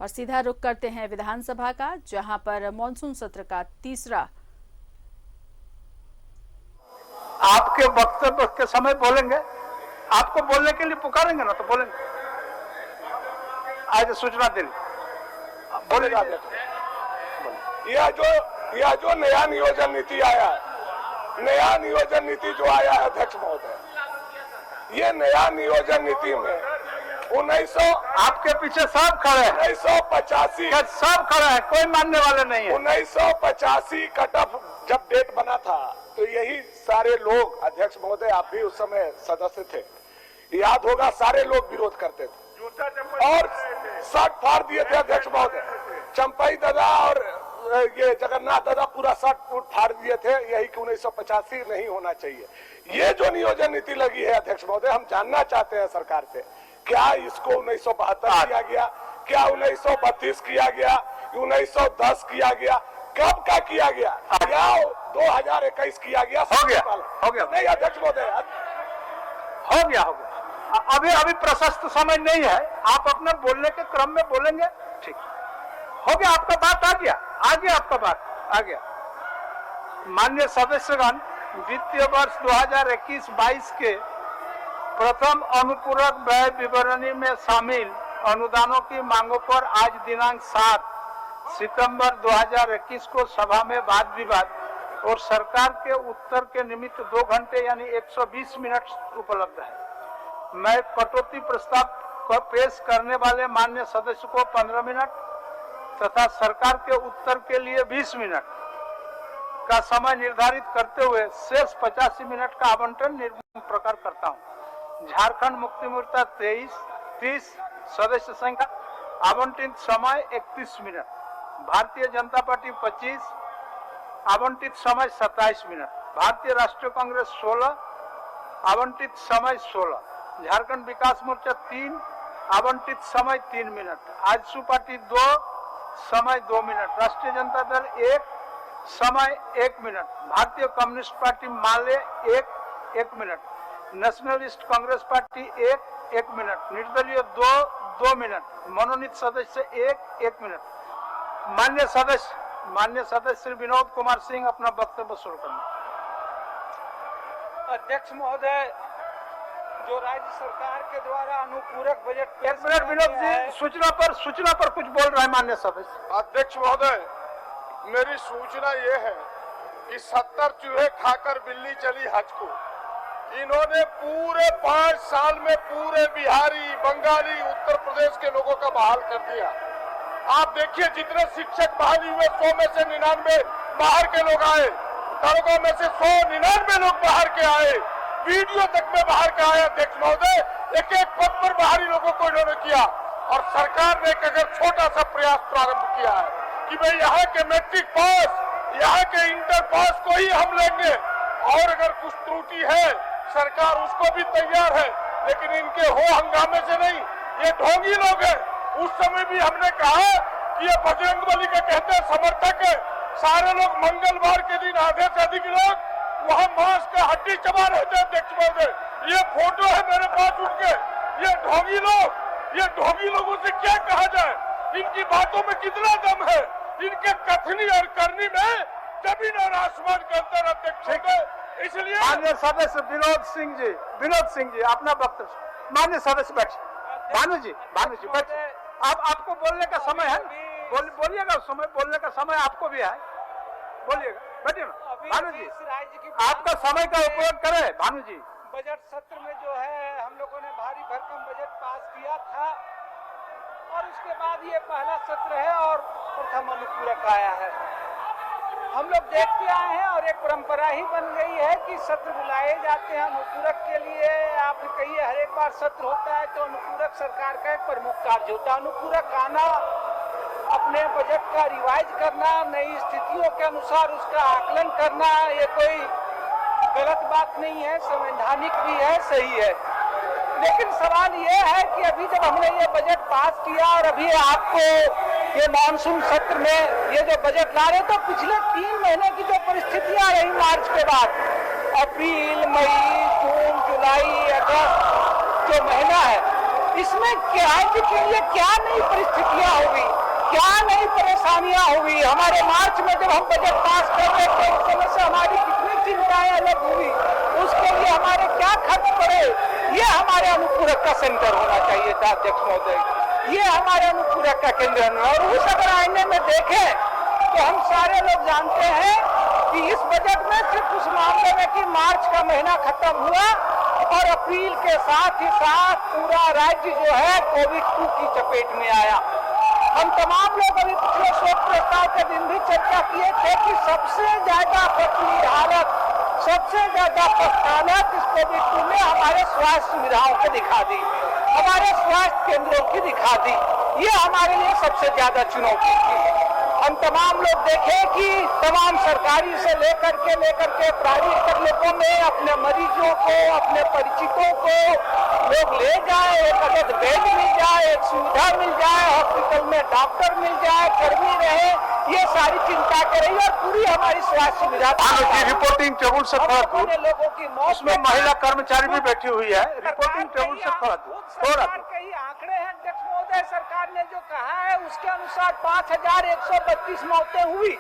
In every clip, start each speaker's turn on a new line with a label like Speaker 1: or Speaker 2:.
Speaker 1: और सीधा रुख करते हैं विधानसभा का, जहां पर मॉनसून सत्र का तीसरा।
Speaker 2: आपके वक्तव्य के समय बोलेंगे, आपको बोलने के लिए पुकारेंगे ना तो बोलेंगे। आज सूचना दिन बोलेगा।
Speaker 3: यह जो नया नियोजन नीति आया है, नया नियोजन नीति जो आया है अध्यक्ष महोदय, ये नया नियोजन नीति में 1900
Speaker 2: आपके पीछे सब खड़े हैं,
Speaker 3: 1985
Speaker 2: सब खड़े हैं, कोई मानने वाले नहीं है।
Speaker 3: 1985 कट ऑफ जब डेट बना था तो यही सारे लोग, अध्यक्ष महोदय आप भी उस समय सदस्य थे, याद होगा, सारे लोग विरोध करते थे और शर्ट फाड़ दिए थे अध्यक्ष महोदय। चंपाई दादा और ये जगन्नाथ दादा पूरा शर्ट फाड़ दिए थे, यही कि 1985 नहीं होना चाहिए। ये जो नियोजन नीति लगी है अध्यक्ष महोदय, हम जानना चाहते हैं सरकार से, क्या इसको 1972 किया गया, क्या 1932 किया गया, 1910 किया गया, कब का किया गया, क्या 2021 किया गया?
Speaker 2: हो गया
Speaker 3: नहीं अध्यक्ष महोदय,
Speaker 2: हो गया अभी प्रशस्त समय नहीं है, आप अपने बोलने के क्रम में बोलेंगे। ठीक हो गया, आपका बात आ गया आपका बात आ गया। माननीय सदस्यगण, वित्तीय वर्ष 2021-22 के प्रथम अनुपूरक व्यय विवरणी में शामिल अनुदानों की मांगों पर आज दिनांक 7 सितंबर 2021 को सभा में वाद विवाद और सरकार के उत्तर के निमित्त 2 घंटे यानी 120 मिनट उपलब्ध है। मैं कटौती प्रस्ताव को पेश करने वाले माननीय सदस्य को 15 मिनट तथा सरकार के उत्तर के लिए 20 मिनट का समय निर्धारित करते हुए शेष 85 मिनट का आवंटन निम्न प्रकार करता हूं। झारखंड मुक्ति मोर्चा 30 सदस्य संख्या, आवंटित समय 31 मिनट। भारतीय जनता पार्टी 25, आवंटित समय 27 मिनट। भारतीय राष्ट्रीय कांग्रेस 16, आवंटित समय 16। झारखंड विकास मोर्चा 3, आवंटित समय 3 मिनट। आजसू पार्टी 2, समय 2 मिनट। राष्ट्रीय जनता दल 1, समय 1 मिनट। भारतीय कम्युनिस्ट पार्टी माले 1 minute. Nationalist Congress party 1 minute. निर्दलीय 2 मिनट। मनोनीत सदस्य 1 मिनट। मान्य सदस्य श्री विनोद कुमार सिंह अपना वक्तव्य शुरू करना।
Speaker 4: अध्यक्ष महोदय, जो राज्य सरकार के द्वारा अनुपूरक बजट,
Speaker 2: 1 मिनट विनोद जी, सूचना पर कुछ बोल रहे हैं माननीय सदस्य।
Speaker 3: अध्यक्ष महोदय, मेरी सूचना ये है कि 70 चूहे खाकर बिल्ली चली हज को। इन्होंने पूरे 5 साल में पूरे बिहारी, बंगाली, उत्तर प्रदेश के लोगों का बहाल कर दिया। आप देखिए, जितने शिक्षक बहाल हुए 100 में से 99 बाहर के लोग आए, दरोगा में से 199 लोग बाहर के आए, वीडियो तक में बाहर के आए। अध्यक्ष महोदय, एक पद पर बाहरी लोगों को इन्होंने किया और सरकार ने एक अगर छोटा सा प्रयास प्रारंभ किया है कि भाई यहाँ के मैट्रिक पास, यहाँ के इंटर पास को ही हम लेंगे और अगर कुछ त्रुटि है सरकार उसको भी तैयार है, लेकिन इनके हो हंगामे से नहीं, ये ढोंगी लोग हैं। उस समय भी हमने कहा कि ये बजरंगबली के कहते हैं समर्थक है, सारे लोग मंगलवार के दिन आधे से अधिक लोग वहाँ मांस का हड्डी चबा रहे थे। अध्यक्ष महोदय, ये फोटो है मेरे पास उनके। ये ढोंगी लोगों से क्या कहा जाए, इनकी बातों में कितना दम है, इनके कथनी और करनी में जमीन और आसमान का अंतर। अध्यक्ष महोदय, इसलिए
Speaker 2: माननीय सदस्य विनोद सिंह जी अपना वक्तव्य। माननीय सदस्य बैठिए। भानु जी बैठिए। अब आपको बोलने का समय है, बोलिएगा। उस समय बोलने का समय आपको भी है, बोलिएगा। बैठिए ना भानु जी, आपका समय का उपयोग करें। भानु जी,
Speaker 4: बजट सत्र में जो है हम लोगों ने भारी भरकम बजट पास किया था और उसके बाद ये पहला सत्र है और प्रथम अनुपूरक आया है। हम लोग देखते आए हैं और एक परंपरा ही बन गई है कि सत्र बुलाए जाते हैं अनुपूरक के लिए। आप कहिए, हर एक बार सत्र होता है तो अनुपूरक सरकार का एक प्रमुख कार्य होता है। अनुपूरक आना, अपने बजट का रिवाइज करना, नई स्थितियों के अनुसार उसका आकलन करना, ये कोई गलत बात नहीं है, संवैधानिक भी है, सही है। लेकिन सवाल ये है कि अभी जब हमने ये बजट पास किया और अभी आपको ये मानसून सत्र में ये जो बजट ला रहे, तो पिछले 3 महीने की जो परिस्थितियां रही मार्च के बाद, अप्रैल, मई, जून, जुलाई, अगस्त जो महीना है, इसमें राज्य के लिए क्या नई परिस्थितियां होगी, परेशानियां हुई, हमारे मार्च में जब हम बजट पास कर रहे थे उस समय से हमारी कितनी चिंताएं अलग हुई, उसके लिए हमारे क्या खर्च पड़े, ये हमारे अनुपूरक का सेंटर होना चाहिए था अध्यक्ष महोदय, ये हमारे अनुपूरक का केंद्र है। और उस अगर आईने में देखें तो हम सारे लोग जानते हैं कि इस बजट में सिर्फ उस मामले में कि मार्च का महीना खत्म हुआ और अप्रैल के साथ ही साथ पूरा राज्य जो है कोविड-2 की चपेट में आया। हम तमाम लोग अभी पिछले शोक प्रस्ताव के दिन भी चर्चा किए थे कि सबसे ज्यादा पतली हालत, सबसे ज्यादा प्रस्थानक इस कोविड-2 में हमारे स्वास्थ्य सुविधाओं को दिखा दी, हमारे स्वास्थ्य केंद्रों की दिखा दी। ये हमारे लिए सबसे ज्यादा चुनौती थी। हम तमाम लोग देखें कि तमाम सरकारी से लेकर के प्राइवेट तक लोगों में अपने मरीजों को, अपने परिचितों को लोग ले जाए, एक अदद बेड मिल जाए, एक सुविधा मिल जाए, हॉस्पिटल में डॉक्टर मिल जाए, कर्मी रहे, ये सारी चिंता करें और पूरी हमारी स्वास्थ्य सुविधा।
Speaker 2: रिपोर्टिंग टेबल से थोड़ा दूर,
Speaker 4: लोगों की मौत
Speaker 2: उसमें महिला कर्मचारी भी बैठी हुई है। रिपोर्टिंग टेबल से थोड़ा दूर, थोड़ा दूर।
Speaker 4: कई आंकड़े हैं अध्यक्ष महोदय, सरकार ने जो कहा है उसके अनुसार 5132 मौतें हुई,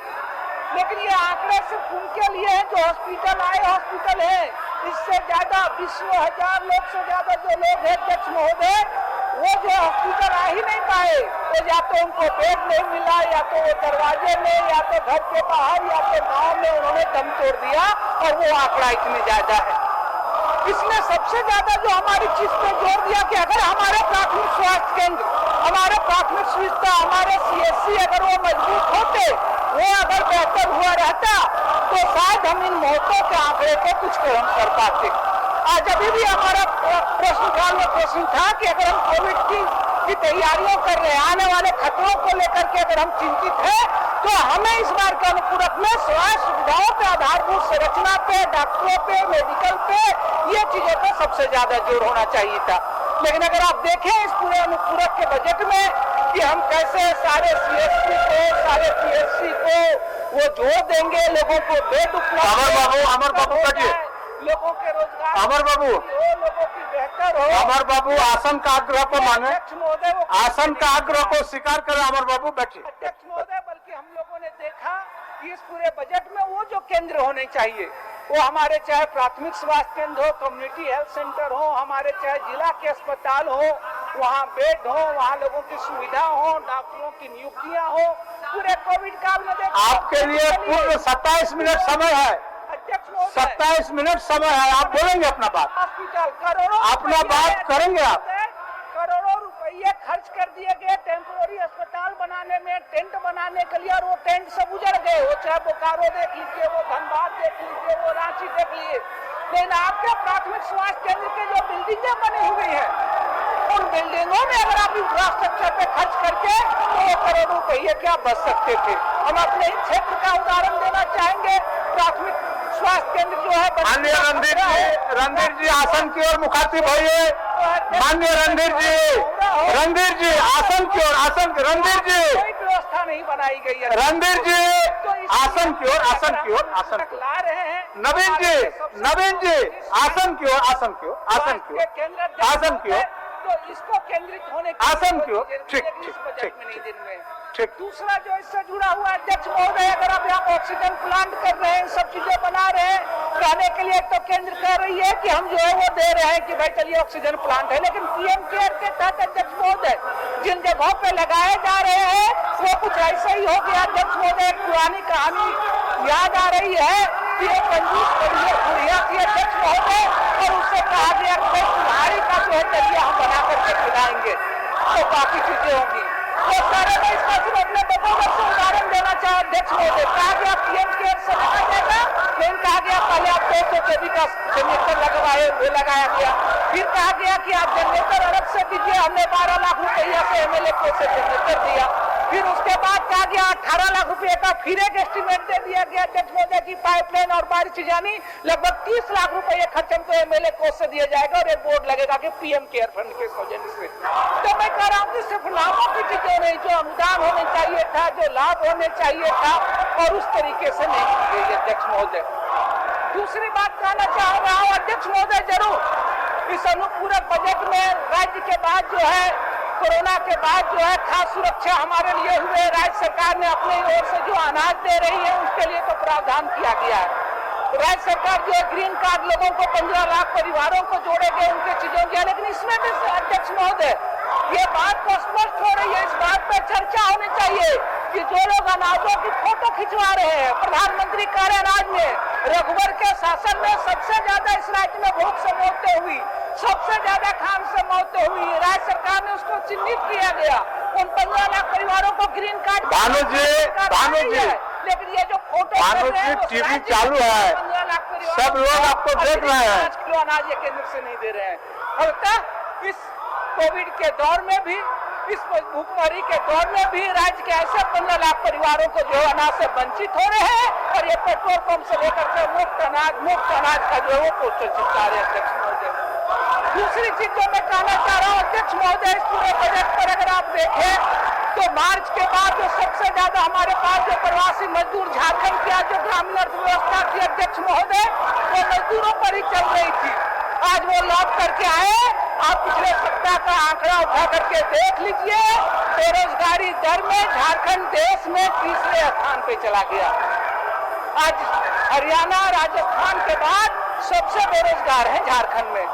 Speaker 4: लेकिन ये आंकड़े सिर्फ उनके लिए हैं जो हॉस्पिटल आए, हॉस्पिटल है। इससे ज्यादा 20,000 लोग से ज्यादा जो लोग हैं अध्यक्ष महोदय, वो जो हॉस्पिटल आ ही नहीं पाए, तो या तो उनको बेड नहीं मिला, या तो वो दरवाजे में, या तो घर के बाहर, या तो गांव में उन्होंने दम तोड़ दिया, और वो आंकड़ा इतनी ज्यादा है। इसमें सबसे ज्यादा जो हमारी चीज पे जोर दिया कि अगर हमारे प्राथमिक स्वास्थ्य केंद्र, हमारे प्राथमिक सुविधा, हमारे CSC अगर वो मजबूत होते, वो अगर बेहतर हुआ रहता, तो शायद हम इन मौतों के आंकड़े को कुछ कम कर पाते। आज अभी भी हमारा प्रश्नकाल में प्रश्न था कि अगर हम कोविड की तैयारियों कर रहे हैं, आने वाले खतरों को लेकर के अगर हम चिंतित हैं, तो हमें इस बार के अनुपूरक में स्वास्थ्य सुविधाओं पे, आधारभूत संरचना पे, डॉक्टरों पे, मेडिकल पे, ये चीजों पे सबसे ज्यादा जोर होना चाहिए था। लेकिन अगर आप देखें इस पूरे अनुपूरक के बजट में कि हम कैसे सारे CSC को, सारे PSC को वो जोर देंगे, लोगों को बेड उपलब्ध,
Speaker 2: अमर बाबू कटिए,
Speaker 4: लोगों के रोजगार,
Speaker 2: अमर बाबू,
Speaker 4: लोगों की बेहतर हो।
Speaker 2: अमर बाबू आसन का आग्रह को माने,
Speaker 4: अध्यक्ष महोदय,
Speaker 2: आसन का आग्रह को स्वीकार करें। अमर बाबू बैठिए।
Speaker 4: अध्यक्ष महोदय, बल्कि हम लोगों ने देखा कि इस पूरे बजट में वो जो केंद्र होने चाहिए, वो हमारे चाहे प्राथमिक स्वास्थ्य केंद्र हो, कम्युनिटी हेल्थ सेंटर हो, हमारे चाहे जिला के अस्पताल हो, वहाँ बेड हो, वहाँ लोगों की सुविधा हो, डॉक्टरों की नियुक्तियां हो। पूरे कोविड काल में
Speaker 2: आपके लिए पूर्ण 27 मिनट समय है,
Speaker 4: अध्यक्ष महोदय,
Speaker 2: 27 मिनट समय है, आप बोलेंगे अपना बात,
Speaker 4: हॉस्पिटल करोड़ों
Speaker 2: अपना बात करेंगे आप।
Speaker 4: करोड़ों रुपये खर्च कर दिए गए टेम्पोररी अस्पताल बनाने में, टेंट बनाने के लिए, और वो टेंट सब उजड़ गए। वो चाहे बोकारो देख लीजिए, वो धनबाद देख लीजिए, वो रांची देख लीजिए। लेकिन आपके प्राथमिक स्वास्थ्य केंद्र के जो बिल्डिंगें बनी हुई हैं, उन बिल्डिंगों में अगर आप इंफ्रास्ट्रक्चर पे खर्च करके, तो वो करोड़ों रुपये क्या बच सकते थे। हम अपने ही क्षेत्र का उदाहरण देना चाहेंगे। प्राथमिक स्वास्थ्य केंद्र जो है,
Speaker 2: माननीय रणधीर जी आसन की ओर मुखातिब होइए। माननीय रणधीर जी आसन की ओर, रणधीर जी,
Speaker 4: कोई व्यवस्था नहीं बनाई गई है।
Speaker 2: रणधीर जी आसन की ओर, आसन की ओर, आसन की
Speaker 4: ला
Speaker 2: ओर।
Speaker 4: रहे हैं
Speaker 2: नवीन जी आसन की ओर, आसन की ओर, आसन की ओर, आसन की ओर,
Speaker 4: तो इसको केंद्रित होने
Speaker 2: आसन की ओर। ठीक,
Speaker 4: इस बजट में नहीं दिन में।
Speaker 2: ठीक।
Speaker 4: दूसरा जो इससे जुड़ा हुआ अध्यक्ष महोदय, अगर आप यहाँ ऑक्सीजन प्लांट कर रहे हैं, सब चीजें बना रहे हैं, रहने के लिए तो केंद्र कह रही है कि हम जो है वो दे रहे हैं कि भाई चलिए ऑक्सीजन प्लांट है, लेकिन PM केयर के तहत अध्यक्ष महोदय जिन जगहों पे लगाए जा रहे हैं, वो कुछ ऐसा ही हो गया अध्यक्ष महोदय। एक पुरानी कहानी याद आ रही है कि एक कंजूस बुढ़िया थी अध्यक्ष महोदय, और उससे कहा गया कि तुम्हारी का जो है चलिए हम बना करके खिलाएंगे, तो बाकी चीजें होंगी। तो सारे में इसका सिर्फ अपने बतौर से उदाहरण देना चाहे अध्यक्ष महोदय। कहा गया PM केयर से लगा जाएगा, लेकिन कहा गया पहले आप 200 kV का जनरेटर लगवाए, वो लगाया गया। फिर कहा गया कि आप जनरेटर अलग से दीजिए, हमने 12 लाख रुपया से MLA को से जनरेटर दिया। फिर उसके बाद कहा गया 18 लाख रुपए का फिर एक एस्टीमेट दे दिया गया अध्यक्ष महोदय की पाइपलाइन और बारिश जानी, लगभग 30 लाख रुपए खर्च हमको MLA कोष से दिया जाएगा, और एक बोर्ड लगेगा कि PM केयर फंड के सौजन्य से। तो मैं कह रहा हूँ कि सिर्फ नामों की चीजें नहीं, जो अनुदान होने चाहिए था, जो लाभ होने चाहिए था, और उस तरीके से नहीं की गई अध्यक्ष महोदय। दूसरी बात कहना चाह रहा हूँ अध्यक्ष महोदय, जरूर इस अनुपूरक बजट में राज्य के बाद जो है कोरोना के बाद जो है खास सुरक्षा हमारे लिए हुए, राज्य सरकार ने अपनी ओर से जो अनाज दे रही है उसके लिए तो प्रावधान किया गया है। राज्य सरकार जो है ग्रीन कार्ड लोगों को 15 लाख परिवारों को जोड़ेंगे उनके चीजों की, लेकिन इसमें भी अध्यक्ष महोदय ये बात तो स्पष्ट हो रही है, इस बात पर चर्चा होनी चाहिए कि जो लोग अनाजों की फोटो खिंचवा रहे हैं प्रधानमंत्री कार्य अनाज में, रघुवर के शासन में सबसे ज्यादा इस राज्य में भूख से मौतें हुई, सबसे ज्यादा खान से मौतें हुई, राज्य सरकार ने उसको चिन्हित किया गया, उन 15 लाख परिवारों को ग्रीन कार्ड
Speaker 2: भानु जी
Speaker 4: लेकिन ये जो फोटो
Speaker 2: टीवी चालू है,
Speaker 4: 15 लाख परिवार
Speaker 2: सब लोग आपको देख रहे हैं,
Speaker 4: 5 किलो अनाज ये केंद्र से नहीं दे रहे हैं। और इस कोविड के दौर में भी, इस भूखमरी के दौर में भी राज्य के ऐसे 15 लाख परिवारों को जो अनाज से वंचित हो रहे हैं और ये पेट्रोल पंप से लेकर के मुफ्त अनाज का जो है वो पोस्टर चिपका रहे हैं अध्यक्ष महोदय। दूसरी चीज जो मैं कहना चाह रहा हूँ अध्यक्ष महोदय, इस पूरे बजट पर अगर आप देखें तो मार्च के बाद जो सबसे ज्यादा हमारे पास जो प्रवासी मजदूर झारखंड की आज जो ग्रामीण अर्थव्यवस्था की अध्यक्ष महोदय वो मजदूरों पर ही चल रही थी, आज वो लौट करके आए। आप पिछले सप्ताह का आंकड़ा उठा करके देख लीजिए, बेरोजगारी दर में झारखंड देश में तीसरे स्थान पे चला गया। आज हरियाणा राजस्थान के बाद सबसे बेरोजगार है झारखंड में।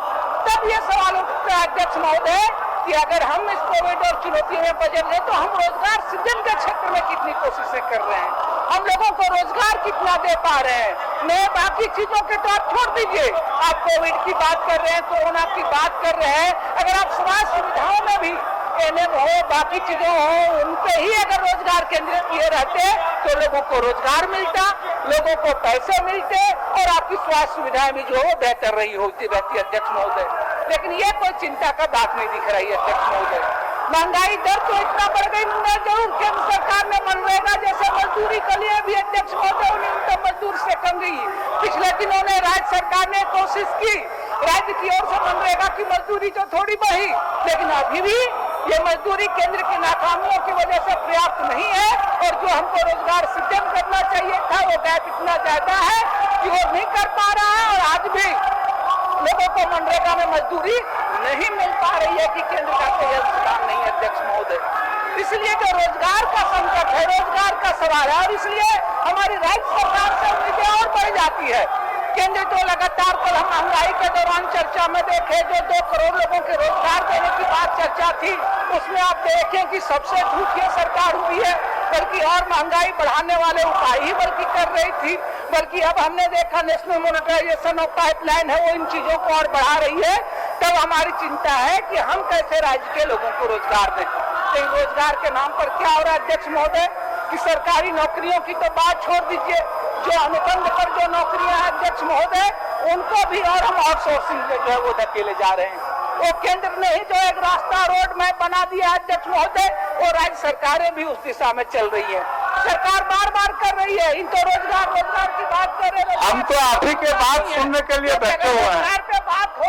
Speaker 4: तब ये सवाल उठता है अध्यक्ष महोदय कि अगर हम इस कोविड और चुनौतियों में बजट लें तो हम रोजगार सृजन के क्षेत्र में कितनी कोशिशें कर रहे हैं, हम लोगों को रोजगार कितना दे पा रहे हैं। मैं बाकी चीजों के तो आप छोड़ दीजिए, आप कोविड की बात कर रहे हैं, कोरोना की बात कर रहे हैं, अगर आप समाज सुविधाओं में भी एनएम हो बाकी चीजों हो उन पे ही अगर रोजगार केंद्रित किए रहते तो लोगों को रोजगार मिलता, लोगों को पैसे मिलते और आपकी स्वास्थ्य सुविधाएं भी जो है बेहतर रही होती रहती अध्यक्ष महोदय। लेकिन ये कोई चिंता का बात नहीं दिख रही है अध्यक्ष महोदय। महंगाई दर तो इतना बढ़ गई, मैं जरूर केंद्र सरकार ने मनरेगा जैसे मजदूरी के लिए भी अध्यक्ष महोदय न्यूनतम मजदूर से कम गई। पिछले दिनों ने राज्य सरकार ने कोशिश की, राज्य की ओर से मनरेगा की मजदूरी तो थोड़ी बढ़ी, लेकिन अभी भी ये मजदूरी केंद्र की नाकामियों की वजह से पर्याप्त नहीं है और जो हमको रोजगार सृजन करना चाहिए था वो गैप इतना ज्यादा है कि वो नहीं कर पा रहा है और आज भी लोगों को मनरेगा में मजदूरी नहीं मिल पा रही है कि केंद्र का कोई काम नहीं है अध्यक्ष महोदय। इसलिए जो रोजगार का संकट है, रोजगार का सवाल है और इसलिए हमारी राज्य सरकार से उम्मीदें और बढ़ जाती है। केंद्र तो लगातार कल हम महंगाई के दौरान चर्चा में देखे जो 2 करोड़ लोगों के रोजगार देने की बात चर्चा थी, उसमें आप देखें कि सबसे झूठ ये सरकार हुई है, बल्कि और महंगाई बढ़ाने वाले उपाय ही बल्कि कर रही थी। बल्कि अब हमने देखा नेशनल मॉनिटराइजेशन ऑफ पाइपलाइन है वो इन चीजों को और बढ़ा रही है। तब हमारी चिंता है कि हम कैसे राज्य के लोगों को रोजगार दें। तो रोजगार के नाम पर क्या हो रहा है अध्यक्ष महोदय कि सरकारी नौकरियों की तो बात छोड़ दीजिए, जो अनुबंध पर जो नौकरियां हैं अध्यक्ष महोदय उनको भी और हम आउटसोर्सिंग जो है वो धकेले जा रहे हैं। वो केंद्र ने ही जो एक रास्ता रोड मैप बना दिया है अध्यक्ष महोदय और राज्य सरकारें भी उस दिशा में चल रही है। सरकार बार बार कर रही है, इन तो रोजगार की बात कर रहे हैं।
Speaker 2: हम तो आप ही के बात सुनने के लिए बैठे हुए हैं,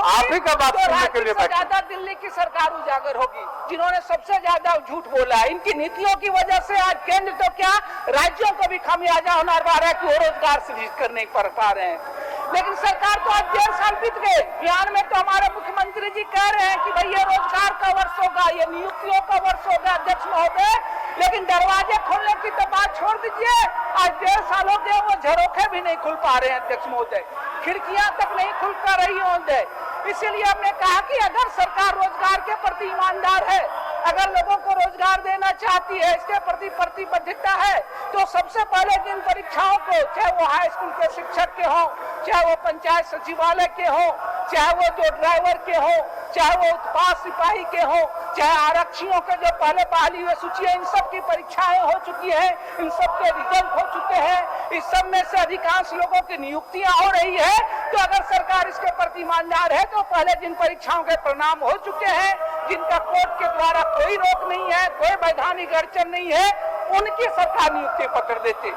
Speaker 2: आप ही का बात सुनने के लिए बैठे।
Speaker 4: ज्यादा दिल्ली की सरकार उजागर होगी जिन्होंने सबसे ज्यादा झूठ बोला है। इनकी नीतियों की वजह से आज केंद्र तो क्या राज्यों को भी खामियाजा होना पा रहा है कि वो रोजगार सृजित कर नहीं पा रहे हैं। लेकिन सरकार तो आज 1.5 साल बीत गए, बिहार में तो हमारे मुख्यमंत्री जी कह रहे हैं कि भाई ये रोजगार का वर्ष होगा, ये नियुक्तियों का वर्ष होगा अध्यक्ष महोदय, लेकिन दरवाजे खोलने की तो बात छोड़ दीजिए। आज 1.5 साल हो गए, वो झरोखे भी नहीं खुल पा रहे हैं अध्यक्ष महोदय, खिड़कियां तक नहीं खुल पा रही महोदय। इसीलिए हमने कहा कि अगर सरकार रोजगार के प्रति ईमानदार है, अगर लोगों को रोजगार देना चाहती है, इसके प्रति प्रतिबद्धता है, तो सबसे पहले जिन परीक्षाओं को, चाहे वो हाई स्कूल के शिक्षक के हो, चाहे वो पंचायत सचिवालय के हो, चाहे वो जो ड्राइवर के हो, चाहे वो उत्पाद सिपाही के हो, चाहे आरक्षियों के जो पहले बहाली हुए सूची है, इन सब की परीक्षाएं हो चुकी है, इन सब के रिजल्ट हो चुके हैं, इस सब में से अधिकांश लोगों की नियुक्तियां हो रही है। तो अगर सरकार इसके प्रति ईमानदार है तो पहले जिन परीक्षाओं के परिणाम हो चुके हैं, जिनका कोर्ट के द्वारा कोई रोक नहीं है, कोई वैधानिक अड़चन नहीं है, उनकी सरकार नियुक्ति पकड़ देती।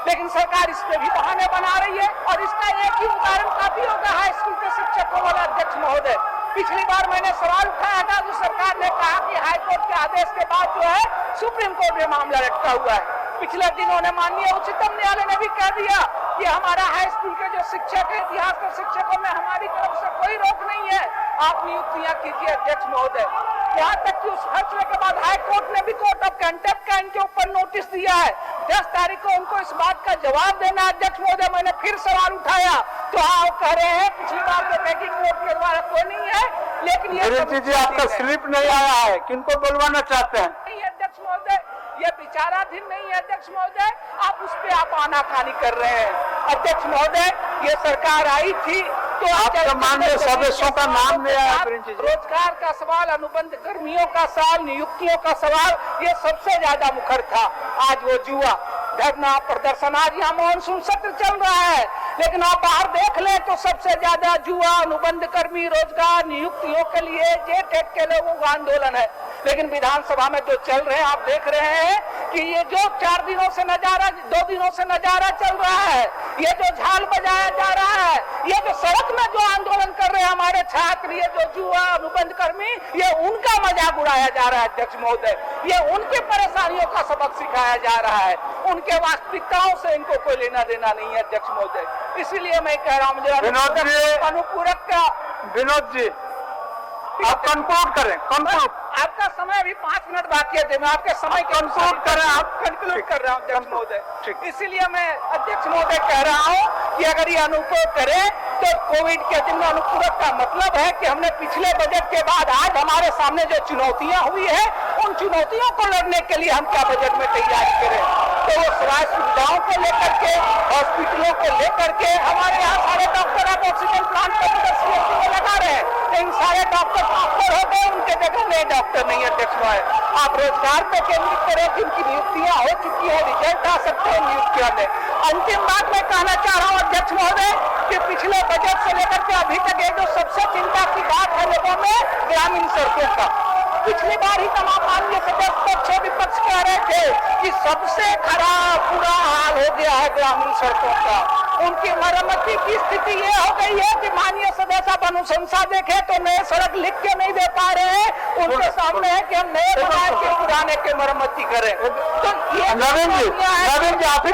Speaker 4: लेकिन सरकार इस पे भी बहाने बना रही है और इसका एक ही उदाहरण काफी होगा हाई स्कूल के शिक्षकों वाला अध्यक्ष महोदय। पिछली बार मैंने सवाल उठाया था तो सरकार ने कहा कि हाईकोर्ट के आदेश के बाद जो है सुप्रीम कोर्ट में मामला लटका हुआ है। पिछले दिनों ने माननीय उच्चतम न्यायालय ने भी कह दिया कि हमारा हाई स्कूल के जो शिक्षक है, इतिहास के शिक्षकों में हमारी तरफ से कोई रोक नहीं है, आप नियुक्तियां कीजिए अध्यक्ष महोदय। यहाँ तक कि उस फैसले के बाद हाई कोर्ट ने भी कोर्ट ऑफ कंटेम्प्ट का इनके ऊपर नोटिस दिया है। 10 तारीख को उनको इस बात का जवाब देना है। अध्यक्ष महोदय, मैंने फिर सवाल उठाया तो हाँ कह रहे हैं पिछली बार तो बैकिंग कोर्ट के द्वारा कोई नहीं है, लेकिन ये
Speaker 2: जी आपका स्लिप नहीं आया है, किनको बुलवाना चाहते हैं?
Speaker 4: नहीं अध्यक्ष महोदय, ये विचाराधीन नहीं है अध्यक्ष महोदय, आप उस पे आप आनाकानी कर रहे हैं। अध्यक्ष महोदय, ये सरकार आई थी तो
Speaker 2: आपके माननीय सदस्यों का नाम नहीं आया।
Speaker 4: रोजगार का सवाल, अनुबंध कर्मियों का सवाल, नियुक्तियों का सवाल, ये सबसे ज्यादा मुखर था। आज वो जुआ, धरना, प्रदर्शन, आज यहाँ मानसून सत्र चल रहा है, लेकिन आप बाहर देख लें तो सबसे ज्यादा जुआ, अनुबंध कर्मी, रोजगार, नियुक्तियों के लिए जेटेट के लोगों का आंदोलन है। लेकिन विधानसभा में जो चल रहे हैं, आप देख रहे हैं कि ये जो 4 दिनों से नजारा, 2 दिनों से नजारा चल रहा है, ये जो झाल बजाया जा रहा है, ये जो सड़क में जो आंदोलन कर रहे हैं हमारे छात्र, ये जो जुआ, अनुबंध कर्मी, ये उनका मजाक उड़ाया जा रहा है अध्यक्ष महोदय। ये उनकी परेशानियों का सबक सिखाया जा रहा है, उनके वास्तविकताओं से इनको कोई लेना देना नहीं है अध्यक्ष महोदय। इसीलिए मैं कह रहा हूँ अनुपूरक का।
Speaker 2: विनोद जी, आप कंक्लूड करें। कंक्लूड,
Speaker 4: आपका समय अभी 5 मिनट बाकी है, मैं आपके समय के
Speaker 2: कंक्लूड करें। आप
Speaker 4: कंक्लूड कर रहा हूँ अध्यक्ष महोदय।
Speaker 2: ठीक।
Speaker 4: इसीलिए मैं अध्यक्ष महोदय कह रहा हूँ कि अगर ये अनुपूरक करे तो कोविड के दिन में अनुपूरक का मतलब है कि हमने पिछले बजट के बाद आज हमारे सामने जो चुनौतियां हुई है, उन चुनौतियों को लड़ने के लिए हम क्या बजट में तैयारी करें। तो वो स्वास्थ्य सुविधाओं को लेकर के, हॉस्पिटलों को लेकर के, हमारे यहाँ सारे डॉक्टर आप ऑक्सीजन प्लांट पर सीएचसी में लगा रहे हैं, इन सारे डॉक्टर ट्रांसफर हो गए, उनके जगह नए डॉक्टर नहीं है अध्यक्ष महोदय। आप रोजगार पे केंद्रित करें, जिनकी नियुक्तियां हो चुकी है, रिजल्ट आ सकते हैं नियुक्तियों में। अंतिम बात मैं कहना चाह रहा हूँ अध्यक्ष महोदय कि पिछले बजट से लेकर के अभी तक ये जो सबसे चिंता की बात है लोगों में, ग्रामीण सड़कों का। पिछली बार ही तमाम माननीय सदस्य पक्ष विपक्ष कह रहे थे कि सबसे खराब बुरा हाल हो गया है ग्रामीण सड़कों का। उनकी मरम्मती की स्थिति ये हो गई है कि माननीय सदस्य आप अनुशंसा देखे तो नए सड़क लिख के नहीं दे पा रहे हैं, उनके सामने है कि हम नए बनाए के पुराने के मरम्मती करें। तो ये
Speaker 2: नवीन जी आप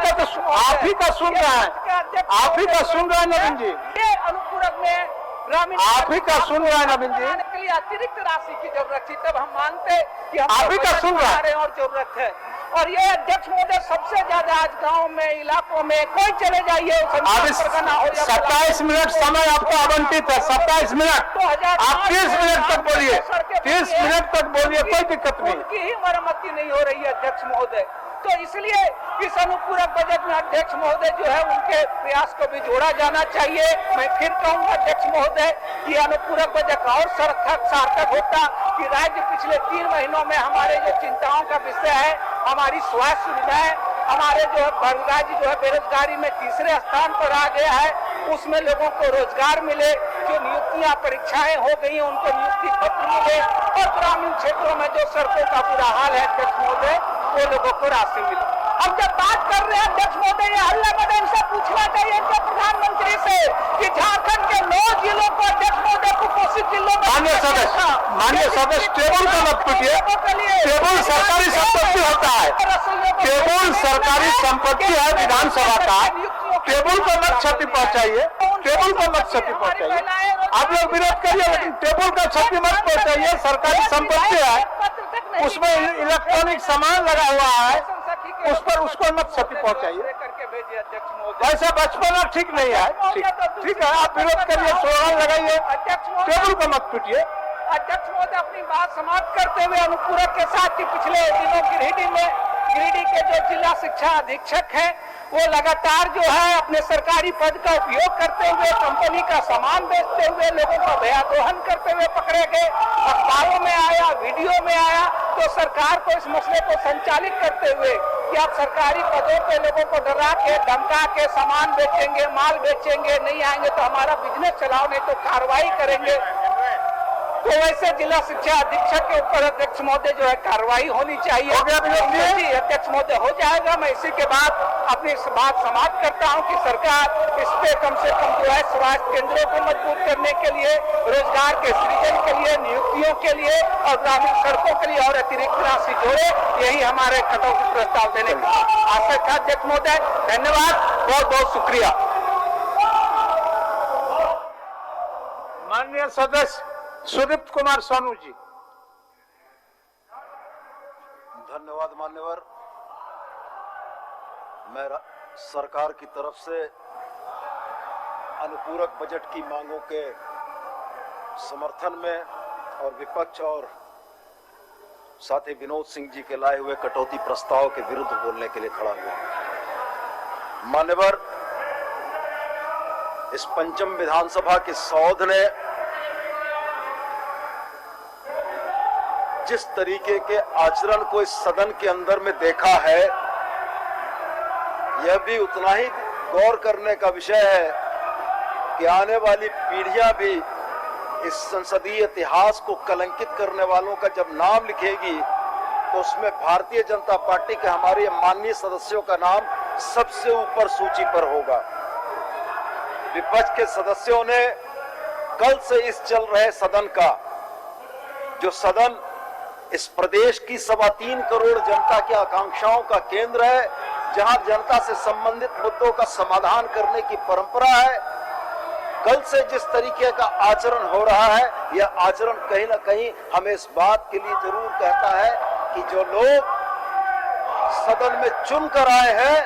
Speaker 2: ही का सुन रहे हैं, आप ही का सुन रहे हैं नवीन जी,
Speaker 4: ये अनुपूरक में ग्रामीण
Speaker 2: आप ही का सुन रहे हैं नवीन जी,
Speaker 4: के लिए अतिरिक्त राशि की जरूरत थी, तब हम मानते कि हम
Speaker 2: आप ही का सुन रहे हैं
Speaker 4: और जरूरत है। और ये अध्यक्ष महोदय सबसे ज्यादा आज गांव में, इलाकों में कोई चले जाइए,
Speaker 2: 27 मिनट समय आपको आवंटित है, 27 मिनट, आप 30 मिनट तक बोलिए, 30 मिनट तक बोलिए, कोई दिक्कत नहीं।
Speaker 4: उनकी ही मरम्मती नहीं हो रही है अध्यक्ष महोदय। तो इसलिए इस अनुपूरक बजट में अध्यक्ष महोदय जो है उनके प्रयास को भी जोड़ा जाना चाहिए। मैं फिर कहूंगा अध्यक्ष महोदय कि अनुपूरक बजट और सार्थक होता कि राज्य पिछले 3 महीनों में हमारे जो चिंताओं का विषय है, हमारी स्वास्थ्य सुविधाएं, हमारे जो है राज्य जो है बेरोजगारी में तीसरे स्थान पर आ गया है, उसमें लोगों को रोजगार मिले, जो नियुक्तियां परीक्षाएं हो गई हैं उनको नियुक्ति पत्र मिले, और ग्रामीण क्षेत्रों में जो सड़कों का बुरा हाल है अध्यक्ष महोदय, वो लोगों को राशि मिले। हम जब बात कर रहे हैं अध्यक्ष महोदय, ये हल्ला मैडम से पूछना चाहिए इनके प्रधानमंत्री से कि झारखंड के 9 जिलों को अध्यक्ष महोदय कुपोषित जिलों में
Speaker 2: माननीय सदस्य टेबल का मत पीटिए, टेबल सरकारी संपत्ति होता है, टेबल सरकारी संपत्ति है विधानसभा का, टेबल को मत क्षति पहुंचाइए, टेबल को मत क्षति पहुंचाइए। आप लोग विरोध करिए लेकिन टेबल का क्षति मत पहुंचाइए, सरकारी संपत्ति है, उसमें इलेक्ट्रॉनिक सामान लगा हुआ है, उस पर उसको मत क्षति पहुंचाइए। ऐसा बचपना ठीक नहीं है, ठीक है, आप विरोध करिए, स्लोगन लगाइए, टेबल को मत पीटिए।
Speaker 4: अध्यक्ष महोदय अपनी बात समाप्त करते हुए अनुपूरक के साथ कि पिछले दिनों गिरिडीह के जो जिला शिक्षा अधीक्षक हैं, वो लगातार जो है अपने सरकारी पद का उपयोग करते हुए कंपनी का सामान बेचते हुए लोगों का भयादोहन करते हुए पकड़े गए। अखबारों में आया, वीडियो में आया, तो सरकार को इस मसले को संचालित करते हुए कि आप सरकारी पदों पे लोगों को डरा के, धमका के सामान बेचेंगे, माल बेचेंगे, नहीं आएंगे तो हमारा बिजनेस चलाओ, नहीं तो कार्रवाई करेंगे। तो वैसे जिला शिक्षा अधीक्षक के ऊपर अध्यक्ष महोदय जो है कार्रवाई होनी चाहिए। जी अध्यक्ष महोदय हो जाएगा। मैं इसी के बाद अपनी बात समाप्त करता हूं कि सरकार इस पे कम से कम जो है स्वास्थ्य केंद्रों को मजबूत करने के लिए, रोजगार के सृजन के लिए, नियुक्तियों के लिए और ग्रामीण सड़कों के लिए और अतिरिक्त राशि जोड़े। यही हमारे कटौती प्रस्ताव देने की आशा था अध्यक्ष महोदय। धन्यवाद, बहुत बहुत शुक्रिया।
Speaker 2: माननीय सदस्य सुदीप्त कुमार सोनू जी।
Speaker 5: धन्यवाद मान्यवर। मैं सरकार की तरफ से अनुपूरक बजट की मांगों के समर्थन में और विपक्ष और साथ ही विनोद सिंह जी के लाए हुए कटौती प्रस्ताव के विरुद्ध बोलने के लिए खड़ा हुआ। मान्यवर, इस पंचम विधानसभा के सौध ने जिस तरीके के आचरण को इस सदन के अंदर में देखा है, यह भी उतना ही गौर करने का विषय है कि आने वाली पीढ़ियां भी इस संसदीय इतिहास को कलंकित करने वालों का जब नाम लिखेगी तो उसमें भारतीय जनता पार्टी के हमारे माननीय सदस्यों का नाम सबसे ऊपर सूची पर होगा। विपक्ष के सदस्यों ने कल से इस चल रहे सदन का, जो सदन इस प्रदेश की 3.25 करोड़ जनता की आकांक्षाओं का केंद्र है, जहां जनता से संबंधित मुद्दों का समाधान करने की परंपरा है, कल से जिस तरीके का आचरण हो रहा है, यह आचरण कहीं ना कहीं हमें इस बात के लिए जरूर कहता है कि जो लोग सदन में चुन कर आए हैं,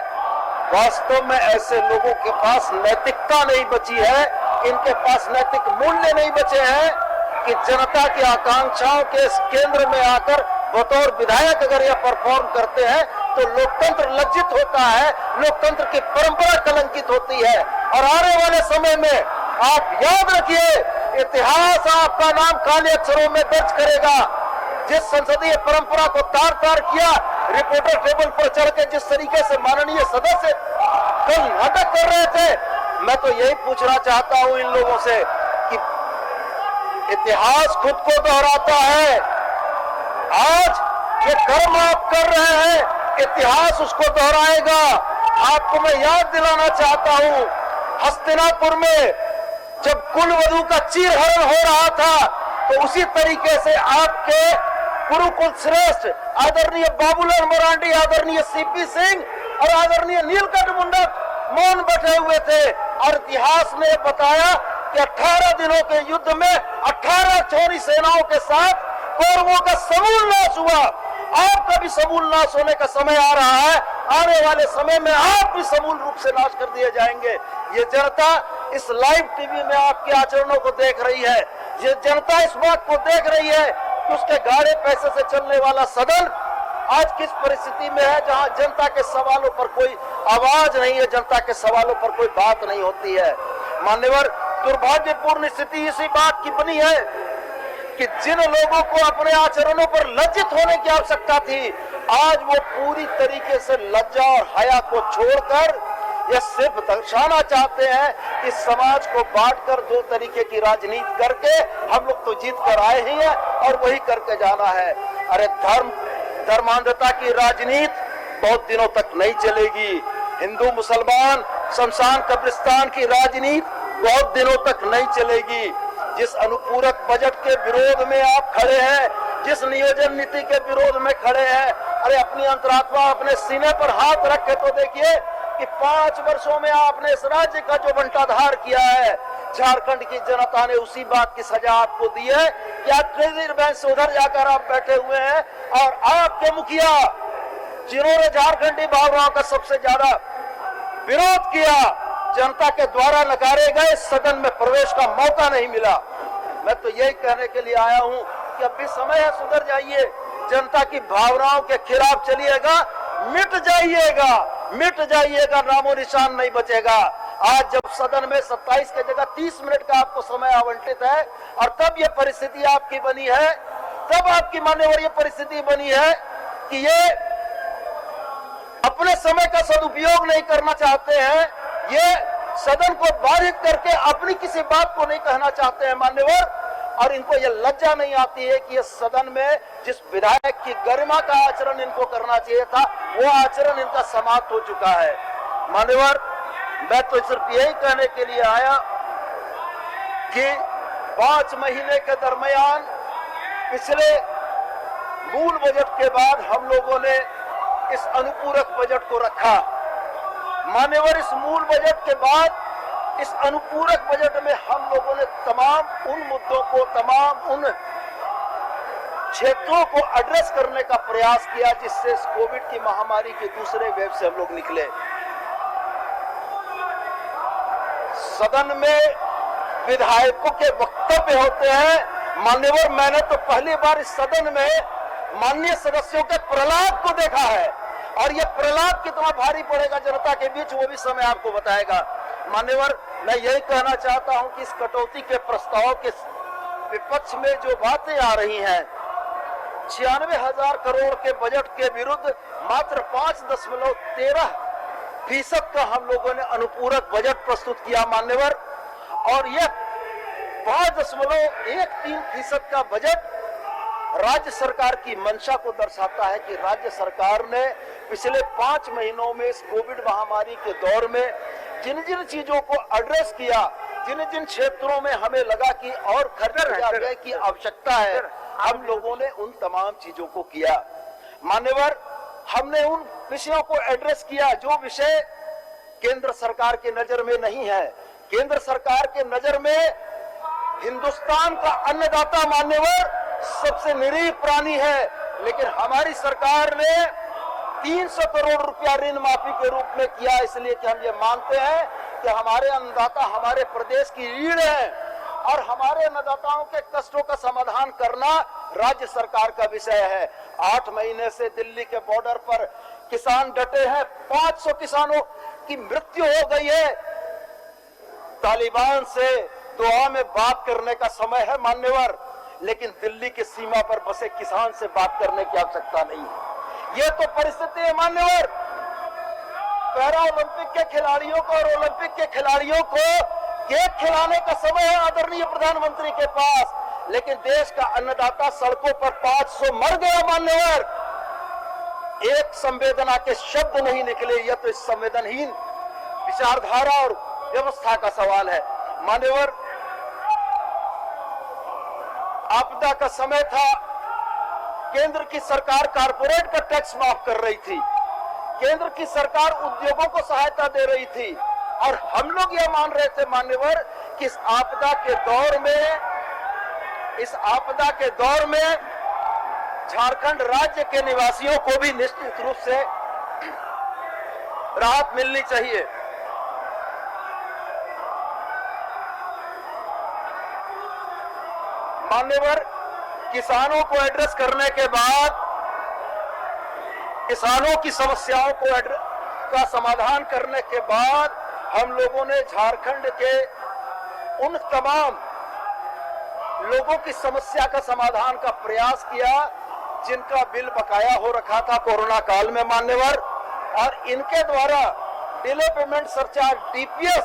Speaker 5: वास्तव में ऐसे लोगों के पास नैतिकता नहीं बची है, इनके पास नैतिक मूल्य नहीं बचे हैं कि जनता की आकांक्षाओं के इस केंद्र में आकर बतौर विधायक अगर यह परफॉर्म करते हैं तो लोकतंत्र लज्जित होता है, लोकतंत्र की परंपरा कलंकित होती है। और आने वाले समय में आप याद रखिए, इतिहास आपका नाम काले अक्षरों में दर्ज करेगा। जिस संसदीय परंपरा को तार तार किया, रिपोर्टर टेबल पर चढ़ के जिस तरीके से माननीय सदस्य कल नाटक कर रहे थे, मैं तो यही पूछना चाहता हूं इन लोगों से कि इतिहास खुद को दोहराता है। आज जो कर्म आप कर रहे हैं, इतिहास उसको दोहराएगा। आपको मैं याद दिलाना चाहता हूं, हस्तिनापुर में जब कुलवधू का चीरहरण हो रहा था, तो उसी तरीके से आपके गुरुकुल श्रेष्ठ आदरणीय बाबूलाल मरांडी, आदरणीय सीपी सिंह और आदरणीय नीलकंठ मुंडा मौन बैठे हुए थे। और इतिहास ने बताया कि 18 दिनों के युद्ध में 18 छोरी सेनाओं के साथ कौरवों का समूल नाश हुआ। आपका भी समूल नाश होने का समय आ रहा है। आने वाले समय में आप भी समूल रूप से नाश कर दिए जाएंगे। ये जनता इस लाइव टीवी में आपके आचरणों को देख रही है। ये जनता इस बात को देख रही है कि उसके गाढ़े पैसे से चलने वाला सदन आज किस परिस्थिति में है, जहां जनता के सवालों पर कोई आवाज नहीं है, जनता के सवालों पर कोई बात नहीं होती है। मान्यवर, दुर्भाग्यपूर्ण स्थिति इसी बात की बनी है कि जिन लोगों को अपने आचरणों पर लज्जित होने की आवश्यकता थी, आज वो पूरी तरीके से लज्जा और हया को छोड़कर यह सिर्फ दर्शाना चाहते हैं कि समाज को बांटकर दो तरीके की राजनीति करके हम लोग तो जीत कर आए ही हैं और वही करके जाना है। अरे धर्मांधता की राजनीति बहुत दिनों तक नहीं चलेगी। हिंदू मुसलमान शमशान कब्रिस्तान की राजनीति बहुत दिनों तक नहीं चलेगी। जिस अनुपूरक बजट के विरोध में आप खड़े हैं, जिस नियोजन नीति के विरोध में खड़े हैं, अरे अपनी अंतरात्मा अपने सीने पर हाथ रख के तो देखिए कि 5 वर्षों में आपने इस राज्य का जो बंटाधार किया है, झारखंड की जनता ने उसी बात की सजा आपको दी है कि आप ट्रेजरी बैंक से उधर जाकर आप बैठे हुए हैं और आपके मुखिया जिन्होंने झारखंडी भावनाओं का सबसे ज्यादा विरोध किया, जनता के द्वारा नकारे गए, सदन में प्रवेश का मौका नहीं मिला। मैं तो यही कहने के लिए आया हूं कि अब भी समय है, सुधर जाइए, जनता की भावनाओं के खिलाफ चलिएगा, मिट जाइएगा, नामो निशान नहीं बचेगा। आज जब सदन में 27 की जगह 30 मिनट का आपको समय आवंटित है और तब ये परिस्थिति आपकी बनी है, तब आपकी मान्यवर ये परिस्थिति बनी है कि ये अपने समय का सदुपयोग नहीं करना चाहते हैं, ये सदन को बाधित करके अपनी किसी बात को नहीं कहना चाहते हैं मान्यवर। और इनको ये लज्जा नहीं आती है कि ये सदन में जिस विधायक की गरिमा का आचरण इनको करना चाहिए था, वो आचरण इनका समाप्त हो चुका है। मान्यवर, मैं तो सिर्फ यही कहने के लिए आया कि 5 महीने के दरमियान पिछले मूल बजट के बाद हम लोगों ने इस अनुपूरक बजट को रखा। मान्यवर, इस मूल बजट के बाद इस अनुपूरक बजट में हम लोगों ने तमाम उन मुद्दों को, तमाम उन क्षेत्रों को एड्रेस करने का प्रयास किया, जिससे इस कोविड की महामारी के दूसरे वेव से हम लोग निकले। सदन में विधायकों के वक्तव्य होते हैं मान्यवर, मैंने तो पहली बार इस सदन में माननीय सदस्यों के प्रलाप को देखा है, और यह प्रलाप कितना भारी पड़ेगा जनता के बीच वो भी समय आपको बताएगा। मान्यवर, मैं यही कहना चाहता हूं कि इस कटौती के प्रस्ताव के विपक्ष में जो बातें आ रही हैं, 96,000 करोड़ के बजट के विरुद्ध मात्र 5.13% का हम लोगों ने अनुपूरक बजट प्रस्तुत किया मान्यवर, और यह 5.13% का बजट राज्य सरकार की मंशा को दर्शाता है कि राज्य सरकार ने पिछले 5 महीनों में इस कोविड महामारी के दौर में जिन जिन चीजों को एड्रेस किया, जिन जिन क्षेत्रों में हमें लगा कि और खर्च की आवश्यकता है, हम लोगों ने उन तमाम चीजों को किया। मान्यवर, हमने उन विषयों को एड्रेस किया जो विषय केंद्र सरकार के नजर में नहीं है। केंद्र सरकार के नजर में हिंदुस्तान का अन्नदाता मान्यवर सबसे निरीह प्राणी है, लेकिन हमारी सरकार ने 300 करोड़ रुपया ऋण माफी के रूप में किया, इसलिए कि हम ये मानते हैं कि हमारे अन्नदाता हमारे प्रदेश की रीढ़ है, और हमारे अन्नदाताओं के कष्टों का समाधान करना राज्य सरकार का विषय है। 8 महीने से दिल्ली के बॉर्डर पर किसान डटे हैं, 500 किसानों की मृत्यु हो गई है। तालिबान से दुआ में बात करने का समय है मान्यवर, लेकिन दिल्ली की सीमा पर बसे किसान से बात करने की आवश्यकता नहीं है। यह तो परिस्थिति है मान्यवर। पैरा ओलंपिक के खिलाड़ियों को और ओलंपिक के खिलाड़ियों को केक खिलाने का समय है आदरणीय प्रधानमंत्री के पास, लेकिन देश का अन्नदाता सड़कों पर 500 मर गया मान्यवर। एक संवेदना के शब्द नहीं निकले। यह तो इस संवेदनहीन विचारधारा और व्यवस्था का सवाल है मान्यवर। आपदा का समय था, केंद्र की सरकार कारपोरेट का टैक्स माफ कर रही थी, केंद्र की सरकार उद्योगों को सहायता दे रही थी, और हम लोग यह मान रहे थे मान्यवर कि इस आपदा के दौर में झारखंड राज्य के निवासियों को भी निश्चित रूप से राहत मिलनी चाहिए। मान्यवर, किसानों को एड्रेस करने के बाद, किसानों की समस्याओं का समाधान करने के बाद, हम लोगों ने झारखंड के उन तमाम लोगों की समस्या का समाधान का प्रयास किया जिनका बिल बकाया हो रखा था कोरोना काल में मान्यवर, और इनके द्वारा डिले पेमेंट सरचार्ज डीपीएस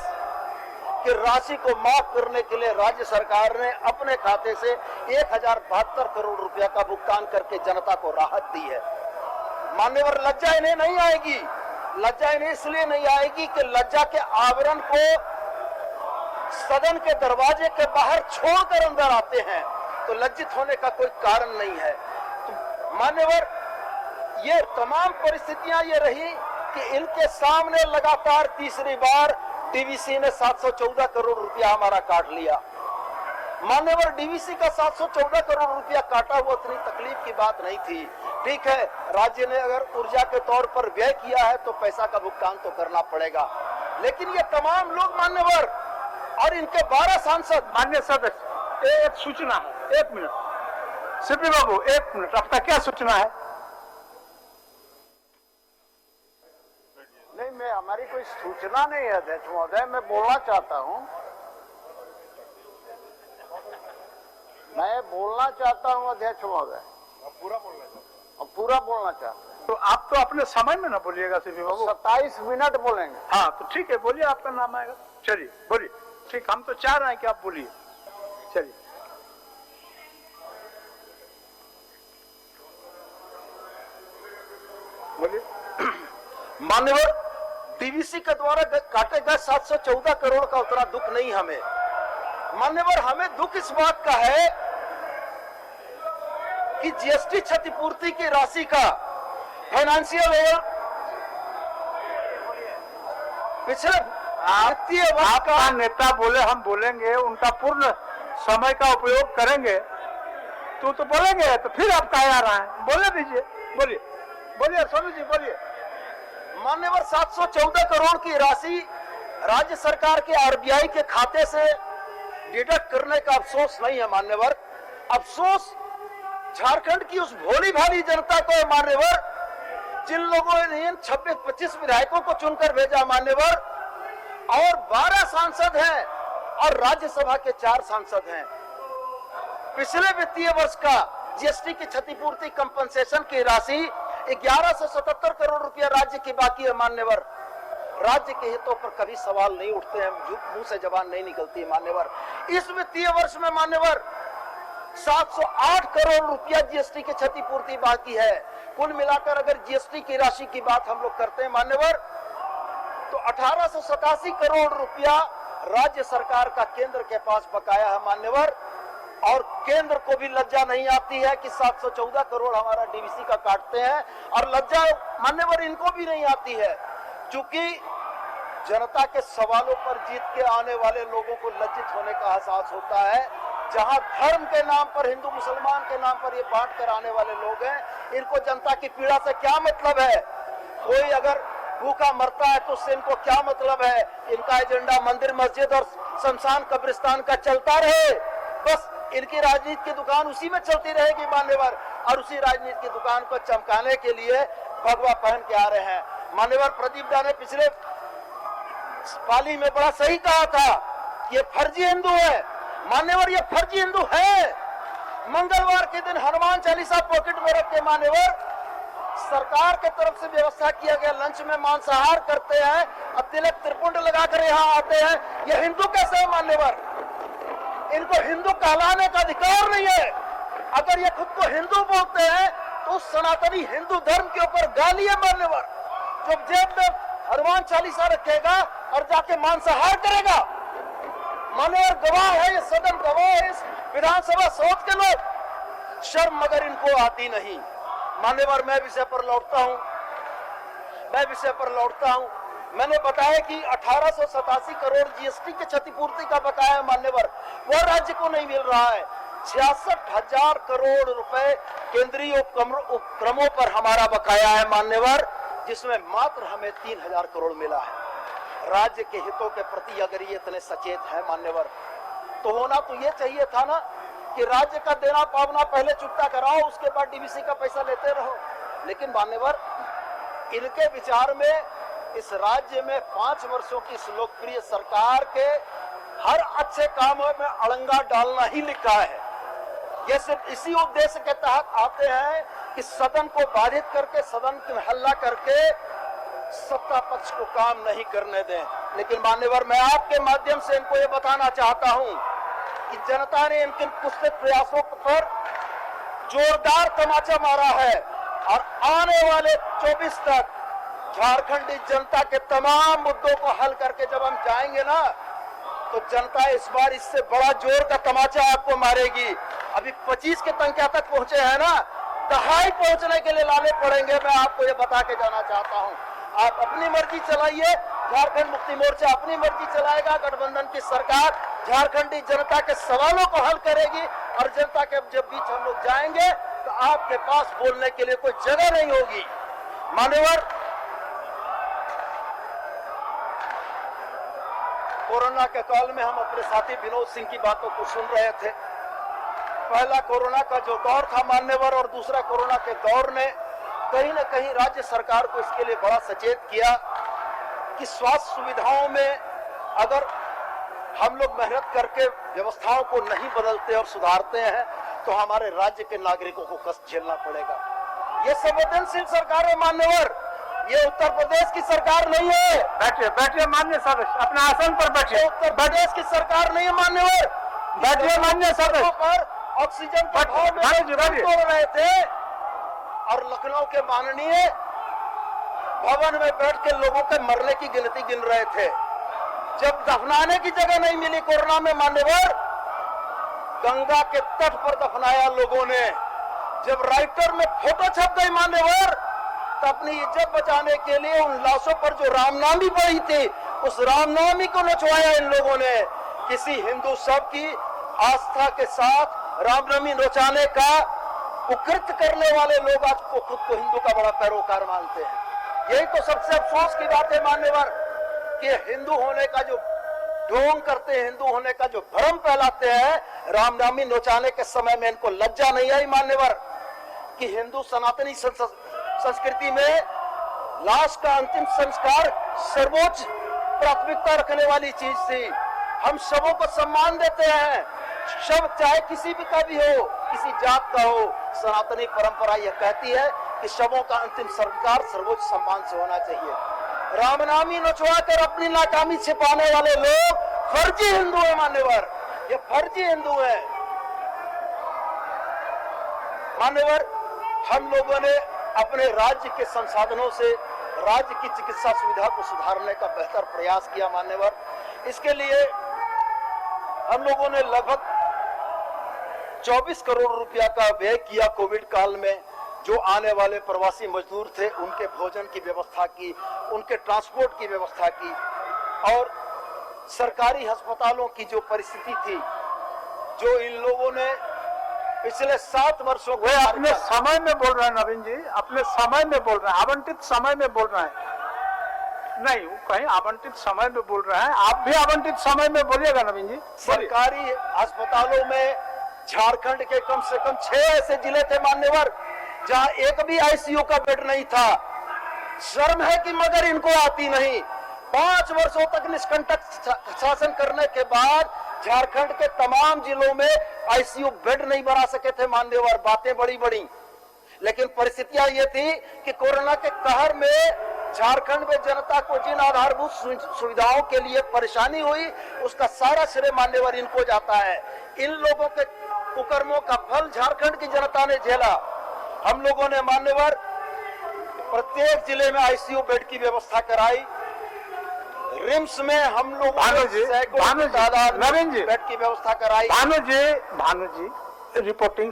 Speaker 5: की राशि को माफ करने के लिए राज्य सरकार ने अपने खाते से 1072 करोड़ रुपया का भुगतान करके जनता को राहत दी है मान्यवर। लज्जा इन्हें नहीं आएगी। लज्जा इन्हें इसलिए नहीं आएगी कि लज्जा के आवरण को सदन के दरवाजे के बाहर छोड़कर अंदर आते हैं, तो लज्जित होने का कोई कारण नहीं है। तो मान्यवर, ये तमाम परिस्थितियां ये रही कि इनके सामने लगातार तीसरी बार डीवीसी ने 714 करोड़ रुपया हमारा काट लिया मान्यवर। डीवीसी का 714 करोड़ रुपया काटा हुआ उतनी तकलीफ की बात नहीं थी। ठीक है, राज्य ने अगर ऊर्जा के तौर पर व्यय किया है तो पैसा का भुगतान तो करना पड़ेगा, लेकिन ये तमाम लोग मान्यवर और इनके 12 सांसद।
Speaker 2: मान्य सदस्य, एक सूचना है, 1 मिनट। सीपी बाबू 1 मिनट, आपका क्या सूचना है?
Speaker 6: नहीं, मैं हमारी कोई सूचना नहीं है अध्यक्ष महोदय, मैं बोलना चाहता हूं। मैं बोलना चाहता हूं अध्यक्ष महोदय। पूरा बोलना चाहता हूं।
Speaker 2: तो आप तो अपने समय में ना बोलिएगा सीपी बाबू।
Speaker 6: 27 मिनट बोलेंगे।
Speaker 2: हाँ तो ठीक है, बोलिए, आपका नाम आएगा। चलिए बोलिए। ठीक, हम तो चाह रहे हैं कि आप बोलिए। चलिए। बोलिए।
Speaker 5: मान्यवर, डीवीसी के द्वारा काटे गए 714 करोड़ का उतना दुख नहीं हमें मान्यवर। हमें दुख इस बात का है कि जीएसटी क्षतिपूर्ति की राशि का फाइनेंशियल ईयर पिछले वित्तीय वर्ष
Speaker 2: आपका नेता बोले, हम बोलेंगे, उनका पूर्ण समय का उपयोग करेंगे, तू तो बोलेंगे तो फिर आप कहा आ रहा है, बोले दीजिए, बोलिए बोलिए स्वामी जी बोलिए।
Speaker 5: मान्यवर 714 करोड़ की राशि राज्य सरकार के आरबीआई के खाते से डिडक्ट करने का अफसोस नहीं है मान्यवर, अफसोस झारखंड की उस भोली भाली जनता को है मान्यवर, जिन लोगों ने इन 26-25 विधायकों को चुनकर भेजा मान्यवर, और 12 सांसद हैं और राज्यसभा के 4 सांसद हैं। पिछले वित्तीय वर्ष का जीएसटी की क्षतिपूर्ति कंपनसेशन की राशि 1177 करोड़ रुपया राज्य की बाकी है मान्यवर। राज्य के हितों पर कभी सवाल नहीं उठते हैं, मुंह से जबान नहीं निकलती है मान्यवर। इस वित्तीय वर्ष में मान्यवर 708 करोड़ रुपया जीएसटी की क्षतिपूर्ति बाकी है। कुल मिलाकर अगर जीएसटी की राशि की बात हम लोग करते हैं मान्यवर, तो 1887 करोड़ रुपया राज्य सरकार का केंद्र के पास बकाया है मान्यवर, और केंद्र को भी लज्जा नहीं आती है कि 714 करोड़ हमारा डीवीसी का काटते हैं, और लज्जा मान्यवर इनको भी नहीं आती है, क्योंकि जनता के सवालों पर जीत के आने वाले लोगों को लज्जित होने का एहसास होता है। जहां धर्म के नाम पर, हिंदू मुसलमान के नाम पर ये बांट कर आने वाले लोग हैं, इनको जनता की पीड़ा से क्या मतलब है। कोई अगर भूखा मरता है तो उससे इनको क्या मतलब है। इनका एजेंडा मंदिर मस्जिद और शमशान कब्रिस्तान का चलता रहे, बस इनकी राजनीति की दुकान उसी में चलती रहेगी मान्यवर, और उसी राजनीति की दुकान को चमकाने के लिए भगवा पहन के आ रहे हैं मान्यवर। प्रदीप दा ने पिछले पाली में बड़ा सही कहा था कि ये फर्जी हिंदू है मान्यवर, ये फर्जी हिंदू है। मंगलवार के दिन हनुमान चालीसा पॉकेट में रख के मान्यवर सरकार के तरफ से व्यवस्था किया गया लंच में मांसाहार करते हैं, अब तिलक त्रिपुंड लगाकर यहाँ आते हैं। ये हिंदू कैसे है मान्यवर? इनको हिंदू कहलाने का अधिकार नहीं है। अगर ये खुद को हिंदू बोलते हैं तो सनातनी हिंदू धर्म के ऊपर गाली है मान्यवर। जो जेब में हनुमान चालीसा रखेगा और जाके मांसाहार करेगा मान्यवर, गवाह है ये सदन, गवाह है इस विधानसभा सोच के लोग, शर्म मगर इनको आती नहीं मान्यवर। मैं विषय पर लौटता हूं। मैंने बताया कि 1887 करोड़ जीएसटी की क्षतिपूर्ति का बकाया है मान्यवर, वह राज्य को नहीं मिल रहा है। 66,000 करोड़ रुपए केंद्रीय उपक्रमों पर हमारा बकाया है मान्यवर, जिसमें मात्र हमें 3,000 करोड़ मिला है। राज्य के हितों के प्रति अगर ये इतने सचेत है मान्यवर, तो होना तो ये चाहिए था ना कि राज्य का देना पावना पहले चुकता कराओ, उसके बाद डीवीसी का पैसा लेते रहो। लेकिन मान्यवर इनके विचार में इस राज्य में 5 वर्षों की इस लोकप्रिय सरकार के हर अच्छे कामों में अड़ंगा डालना ही लिखा है। ये सिर्फ इसी उद्देश्य के तहत आते हैं कि सदन को बाधित करके, सदन में हल्ला करके सत्ता पक्ष को काम नहीं करने दें। लेकिन मान्यवर मैं आपके माध्यम से इनको ये बताना चाहता हूं कि जनता ने इनके कुछ प्रयासों पर जोरदार तमाचा मारा है, और आने वाले 24 तक झारखंडी जनता के तमाम मुद्दों को हल करके जब हम जाएंगे ना, तो जनता इस बार इससे बड़ा जोर का तमाचा आपको मारेगी। अभी 25 के संख्या तक पहुंचे हैं ना, दहाई पहुंचने के लिए लाने पड़ेंगे। मैं आपको ये बता के जाना चाहता हूं, आप अपनी मर्जी चलाइए, झारखंड मुक्ति मोर्चा अपनी मर्जी चलाएगा, गठबंधन की सरकार झारखंडी जनता के सवालों को हल करेगी, और जनता के जब बीच हम लोग जाएंगे तो आपके पास बोलने के लिए कोई जगह नहीं होगी मान्यवर। कोरोना के काल में हम अपने साथी विनोद सिंह की बातों को सुन रहे थे। पहला कोरोना का जो दौर था मान्यवर, और दूसरा कोरोना के दौर ने कहीं न कहीं राज्य सरकार को इसके लिए बड़ा सचेत किया कि स्वास्थ्य सुविधाओं में अगर हम लोग मेहनत करके व्यवस्थाओं को नहीं बदलते और सुधारते हैं तो हमारे राज्य के नागरिकों को कष्ट झेलना पड़ेगा। ये संवेदनशील सरकार है मान्यवर, ये उत्तर प्रदेश की सरकार नहीं है।
Speaker 2: बैठिए मान्य सदस्य, अपने आसन पर बैठिए।
Speaker 5: उत्तर प्रदेश की सरकार नहीं है मान्यवर।
Speaker 2: बैठिए मान्य सदस्य।
Speaker 5: पर ऑक्सीजन के भाव में तोड़ रहे थे, और लखनऊ के माननीय भवन में बैठ के लोगों के मरने की गिनती गिन रहे थे। जब दफनाने की जगह नहीं मिली कोरोना में मान्यवर, गंगा के तट पर दफनाया लोगों ने। जब राइटर में फोटो छप गई मान्यवर, तो अपनी इज्जत बचाने के लिए उन लाशों पर जो रामनामी पड़ी थी, उस रामनामी को नचवाया इन लोगों ने। किसी हिंदू शव की आस्था के साथ रामनवमी नचाने का कुकृत्य करने वाले लोग आज को खुद को हिंदू का बड़ा पैरोकार मानते हैं। यही तो सबसे अफसोस की बात है मान्यवर, कि हिंदू होने का जो ढोंग करते हैं, हिंदू होने का जो भ्रम फैलाते हैं, रामनवमी नचाने के समय में इनको लज्जा नहीं आई मान्यवर, कि हिंदू सनातनी संस्कृति में लाश का अंतिम संस्कार सर्वोच्च प्राथमिकता रखने वाली चीज थी। हम शवों को सम्मान देते हैं, शव चाहे किसी भी का भी हो, किसी जात का हो, सनातनी परंपरा यह कहती है कि शवों का अंतिम संस्कार सर्वोच्च सम्मान से होना चाहिए। रामनामी नचवा कर अपनी नाकामी छिपाने वाले लोग फर्जी हिंदू है मान्यवर, ये फर्जी हिंदू है मान्यवर। हम लोगों ने अपने राज्य के संसाधनों से राज्य की चिकित्सा सुविधा को सुधारने का बेहतर प्रयास किया मान्यवर। इसके लिए हम लोगों ने लगभग 24 करोड़ रुपया का व्यय किया कोविड काल में। जो आने वाले प्रवासी मजदूर थे उनके भोजन की व्यवस्था की, उनके ट्रांसपोर्ट की व्यवस्था की, और सरकारी अस्पतालों की जो परिस्थिति थी, जो इन लोगों ने पिछले 7 वर्षों
Speaker 2: वे अपने समय में बोल रहे हैं नवीन जी, अपने समय में बोल रहे हैं, आवंटित समय में बोल रहे हैं। नहीं, वो कहीं आवंटित समय में बोल रहे हैं, आप भी आवंटित समय में बोलिएगा नवीन जी।
Speaker 5: सरकारी अस्पतालों में झारखंड के कम से कम 6 ऐसे जिले थे मान्यवर जहां एक भी आईसीयू का बेड नहीं था। शर्म है कि मगर इनको आती नहीं। 5 वर्षों तक निष्कंटक शासन करने के बाद झारखंड के तमाम जिलों में आईसीयू बेड नहीं बना सके थे मान्यवर। बातें बड़ी बड़ी, लेकिन परिस्थितियां ये थी कि कोरोना के कहर में झारखंड में जनता को जिन आधारभूत सुविधाओं के लिए परेशानी हुई, उसका सारा श्रेय मान्यवर इनको जाता है। इन लोगों के कुकर्मों का फल झारखंड की जनता ने झेला। हम लोगों ने मान्यवर प्रत्येक जिले में आईसीयू बेड की व्यवस्था कराई। रिम्स में हम लोग
Speaker 2: नवीन जी
Speaker 5: बेड की व्यवस्था कराई।
Speaker 2: भानु जी रिपोर्टिंग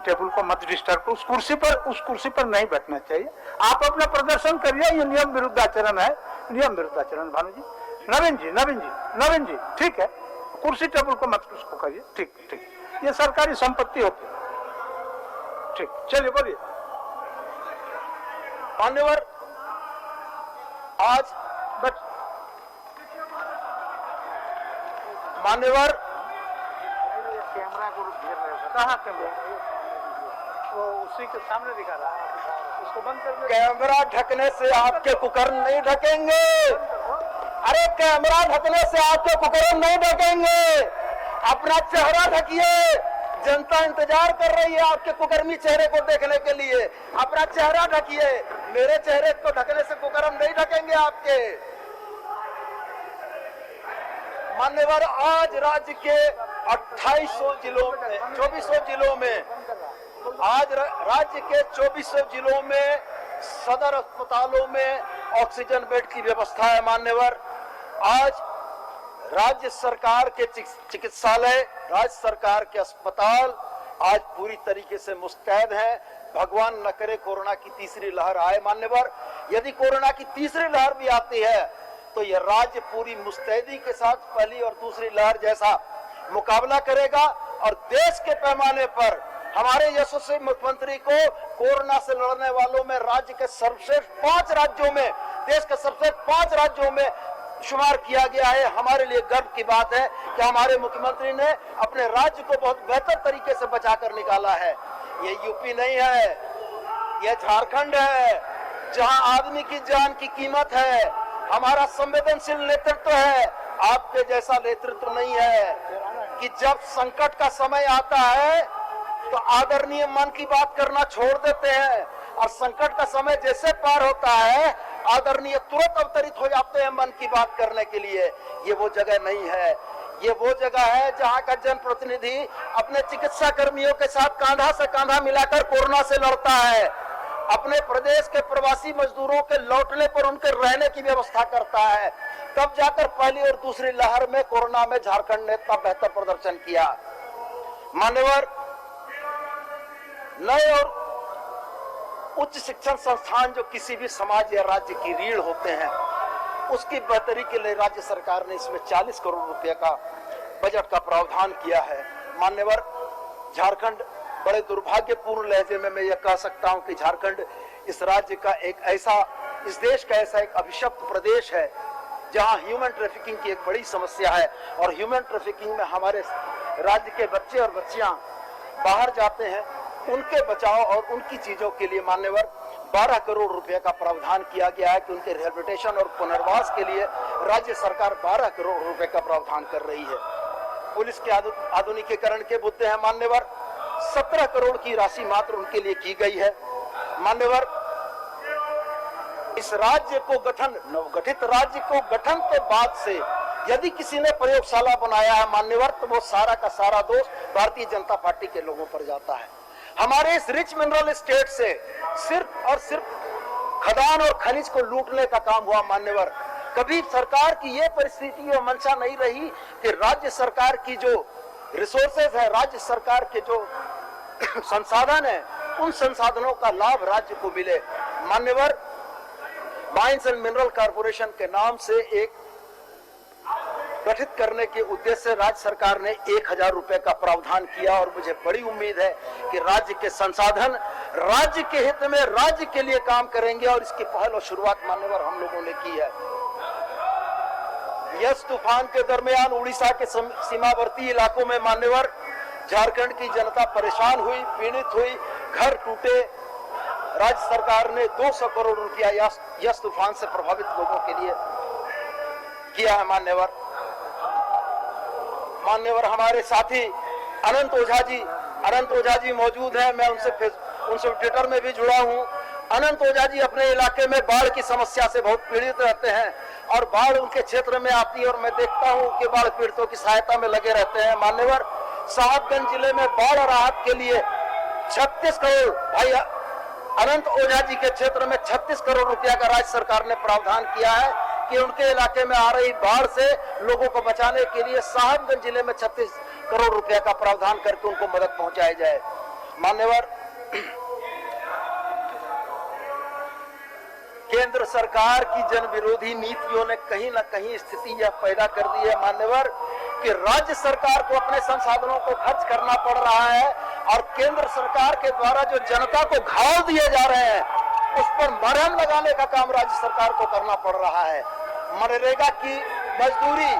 Speaker 2: टेबल को मत डिस्टर्ब करो। उस कुर्सी पर नहीं बैठना चाहिए। आप अपना प्रदर्शन करिए, ये नियम विरुद्ध आचरण है, नियम विरुद्ध आचरण। भानु जी, नवीन जी ठीक है, कुर्सी टेबल को मत उसको करिए। ठीक, ये सरकारी संपत्ति होती है। ठीक, चलिए बोलिए
Speaker 5: मान्यवर। आज मान्यवर
Speaker 2: कैमरा को कहाँ कैमरा, वो उसी के सामने दिखा रहा है, उसको बंद कर दो।
Speaker 5: कैमरा ढकने से आपके कुकर्म नहीं ढकेंगे। अरे कैमरा ढकने से आपके कुकर्म नहीं ढकेंगे। अपना चेहरा ढकिए, जनता इंतजार कर रही है आपके कुकर्मी चेहरे को देखने के लिए। अपना चेहरा ढकिए, मेरे चेहरे को ढकने से कुकर्म नहीं ढकेंगे आपके। मान्यवर, आज राज्य के 2800 जिलों में 2400 जिलों में आज राज्य के 2400 जिलों में सदर अस्पतालों में ऑक्सीजन बेड की व्यवस्था है मान्यवर। आज राज्य सरकार के चिकित्सालय, राज्य सरकार के अस्पताल आज पूरी तरीके से मुस्तैद हैं। भगवान न करे कोरोना की तीसरी लहर आए मान्यवर। यदि कोरोना की तीसरी लहर भी आती है तो यह राज्य पूरी मुस्तैदी के साथ पहली और दूसरी लहर जैसा मुकाबला करेगा और देश के पैमाने पर हमारे यशस्वी मुख्यमंत्री को कोरोना से लड़ने वालों में राज्य के सर्वश्रेष्ठ 5 राज्यों में, देश के सर्वश्रेष्ठ 5 राज्यों में शुमार किया गया है। हमारे लिए गर्व की बात है कि हमारे मुख्यमंत्री ने अपने राज्य को बहुत बेहतर तरीके से बचाकर निकाला है। ये यूपी नहीं है, ये झारखंड है, जहां आदमी की जान की कीमत है। हमारा संवेदनशील नेतृत्व है, आपके जैसा नेतृत्व नहीं है कि जब संकट का समय आता है तो आदरणीय मन की बात करना छोड़ देते हैं और संकट का समय जैसे पार होता है आदरणीय तुरंत अवतरित हो जाते हैं मन की बात करने के लिए। ये वो जगह नहीं है, ये वो जगह है जहां का जनप्रतिनिधि अपने चिकित्सा कर्मियों के साथ कांधा से कांधा मिलाकर कोरोना से लड़ता है, अपने प्रदेश के प्रवासी मजदूरों के लौटने पर उनके रहने की व्यवस्था करता है। तब जाकर पहली और दूसरी लहर में कोरोना में झारखंड ने इतना बेहतर प्रदर्शन किया। मान्यवर, नए और उच्च शिक्षण संस्थान जो किसी भी समाज या राज्य की रीढ़ होते हैं, उसकी बेहतरी के लिए राज्य सरकार ने इसमें 40 करोड़ रुपए का बजट का प्रावधान किया है। मान्यवर, झारखंड बड़े दुर्भाग्यपूर्ण लहजे में मैं यह कह सकता हूं कि झारखंड इस राज्य का इस देश का ऐसा एक अभिशप्त प्रदेश है जहां ह्यूमन ट्रैफिकिंग की एक बड़ी समस्या है। और ह्यूमन ट्रैफिकिंग में हमारे राज्य के बच्चे और बच्चियां बाहर जाते हैं, उनके बचाव और उनकी चीजों के लिए मान्यवर 12 करोड़ रुपए का प्रावधान किया गया है कि उनके रिहेबिलिटेशन और पुनर्वास के लिए राज्य सरकार 12 करोड़ रुपए का प्रावधान कर रही है। पुलिस के आधुनिकीकरण के मुद्दे हैं मान्यवर, 17 करोड़ की राशि मात्र उनके लिए की गई है। मान्यवर, इस राज्य को नवगठित राज्य को गठन के बाद से यदि किसी ने प्रयोगशाला बनाया है मान्यवर, तो वो सारा का सारा दोष भारतीय जनता पार्टी के लोगों पर जाता है। हमारे इस रिच मिनरल स्टेट से सिर्फ और सिर्फ खदान और खनिज को लूटने का काम हुआ मान्यवर। कभी सरकार की ये परिस्थिति और मंशा नहीं रही कि राज्य सरकार की जो रिसोर्सेज है, राज्य सरकार के जो संसाधन है, उन संसाधनों का लाभ राज्य को मिले। मान्यवर, माइंस एंड मिनरल कॉर्पोरेशन के नाम से एक गठित करने के उद्देश्य से राज्य सरकार ने 1000 रुपए का प्रावधान किया और मुझे बड़ी उम्मीद है कि राज्य के संसाधन राज्य के हित में राज्य के लिए काम करेंगे और इसकी पहल और शुरुआत मान्यवर हम लोगों ने की है। यस तूफान के दरमियान उड़ीसा के सीमावर्ती इलाकों में मान्यवर झारखंड की जनता परेशान हुई, पीड़ित हुई, घर टूटे। राज्य सरकार ने 200 करोड़ रुपया यस तूफान से प्रभावित लोगों के लिए किया है मान्यवर हमारे साथी अनंत ओझा जी मौजूद हैं। मैं उनसे ट्विटर में भी जुड़ा हूं। अनंत ओझा जी अपने इलाके में बाढ़ की समस्या से बहुत पीड़ित रहते हैं और बाढ़ उनके क्षेत्र में आती है और मैं देखता हूं कि बाढ़ पीड़ितों की सहायता में लगे रहते हैं। मान्यवर, साहबगंज जिले में बाढ़ राहत के लिए 36 करोड़ भाई अनंत ओझा जी के क्षेत्र में 36 करोड़ रुपया का राज्य सरकार ने प्रावधान किया है कि उनके इलाके में आ रही बाढ़ से लोगों को बचाने के लिए साहबगंज जिले में 36 करोड़ रुपया का प्रावधान करके उनको मदद पहुंचाई जाए। मान्यवर, केंद्र सरकार की जन विरोधी नीतियों ने कहीं ना कहीं स्थिति यह पैदा कर दी है मान्यवर कि राज्य सरकार को अपने संसाधनों को खर्च करना पड़ रहा है और केंद्र सरकार के द्वारा जो जनता को घाव दिए जा रहे हैं उस पर मरहम लगाने का काम राज्य सरकार को करना पड़ रहा है। मनरेगा की मजदूरी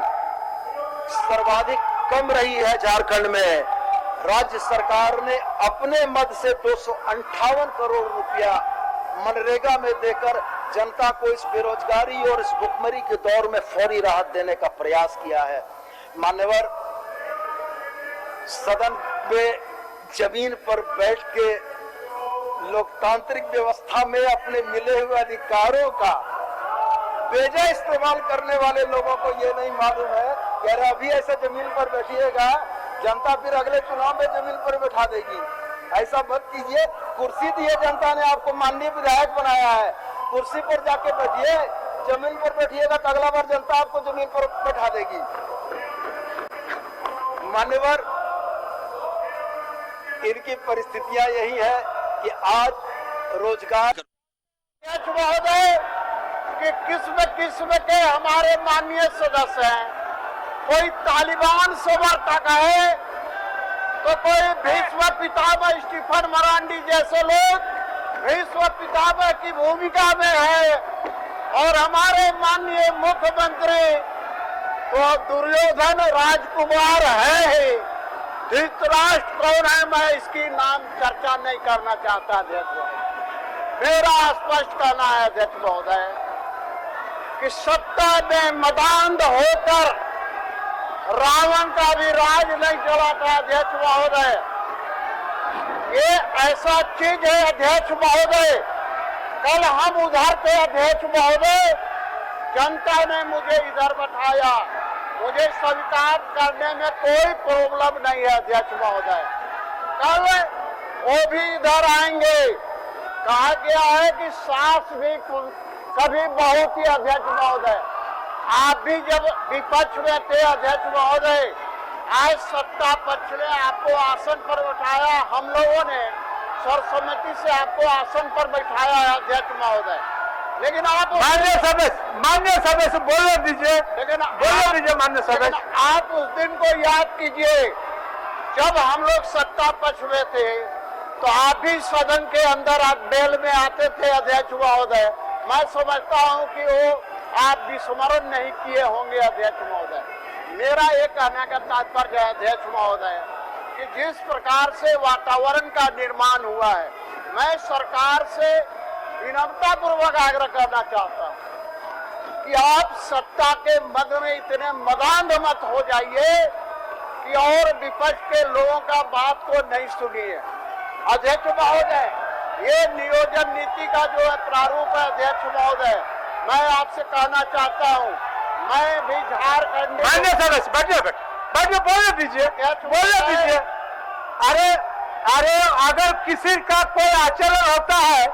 Speaker 5: सर्वाधिक कम रही है झारखंड में। राज्य सरकार ने अपने मद से 258 करोड़ रुपया मनरेगा में देकर जनता को इस बेरोजगारी और इस भुखमरी के दौर में फौरी राहत देने का प्रयास किया है। मान्यवर, सदन में जमीन पर बैठ के लोकतांत्रिक व्यवस्था में अपने मिले हुए अधिकारों का बेजा इस्तेमाल करने वाले लोगों को ये नहीं मालूम है कि अरे अभी ऐसे जमीन पर बैठिएगा, जनता फिर अगले चुनाव में जमीन पर बैठा देगी। ऐसा मत कीजिए। कुर्सी दिए जनता ने आपको, माननीय विधायक बनाया है, कुर्सी पर जाके बैठिए। जमीन पर बैठिएगा तो अगला बार जनता आपको जमीन पर बैठा देगी। मान्यवर, इनकी परिस्थितियां यही है कि आज रोजगार
Speaker 6: महोदय कि किस्म के हमारे माननीय सदस्य हैं। कोई तालिबान समर्थक है तो कोई भीष्म पितामह स्टीफन मरांडी जैसे लोग भीष्म पितामह की भूमिका में है और हमारे माननीय मुख्यमंत्री तो दुर्योधन राजकुमार है। धृतराष्ट्र कौन है मैं इसकी नाम चर्चा नहीं करना चाहता अध्यक्ष। मेरा स्पष्ट कहना है अध्यक्ष महोदय कि सत्ता में मदान्ध होकर रावण का भी राज नहीं चला था अध्यक्ष महोदय। ये ऐसा चीज है अध्यक्ष महोदय। कल हम उधर थे अध्यक्ष महोदय, जनता ने मुझे इधर बैठाया, मुझे स्वीकार करने में कोई प्रॉब्लम नहीं है अध्यक्ष महोदय। कल वो भी इधर आएंगे। कहा गया है कि सास भी कभी बहू थी अध्यक्ष महोदय। आप भी जब विपक्ष में थे अध्यक्ष महोदय, आज सत्ता पक्ष ने आपको आसन पर बैठाया, हम लोगों ने सर्वसम्मति से आपको आसन पर बैठाया है अध्यक्ष महोदय। लेकिन आप
Speaker 2: मान्य सदस्य बोलने दीजिए,
Speaker 6: लेकिन
Speaker 2: बोलने दीजिए मान्य सदस्य।
Speaker 6: आप उस दिन को याद कीजिए जब हम लोग सत्ता पक्ष में थे तो आप भी सदन के अंदर आप बेल में आते थे अध्यक्ष महोदय। मैं समझता हूं कि वो आप विस्मरण नहीं किए होंगे अध्यक्ष महोदय। मेरा ये कहने का तात्पर्य है अध्यक्ष महोदय कि जिस प्रकार से वातावरण का निर्माण हुआ है, मैं सरकार से विनम्रता पूर्वक आग्रह करना चाहता हूं कि आप सत्ता के मद में इतने मदान मत हो जाइए कि और विपक्ष के लोगों का बात को नहीं सुनिए। अध्यक्ष महोदय, ये नियोजन नीति का जो है प्रारूप है अध्यक्ष महोदय, मैं आपसे कहना चाहता हूं, मैं भी झारखंड
Speaker 2: मान्य सदस्य बैठिए बैठिए बोले दीजिए। अरे अगर किसी का कोई आचरण होता है,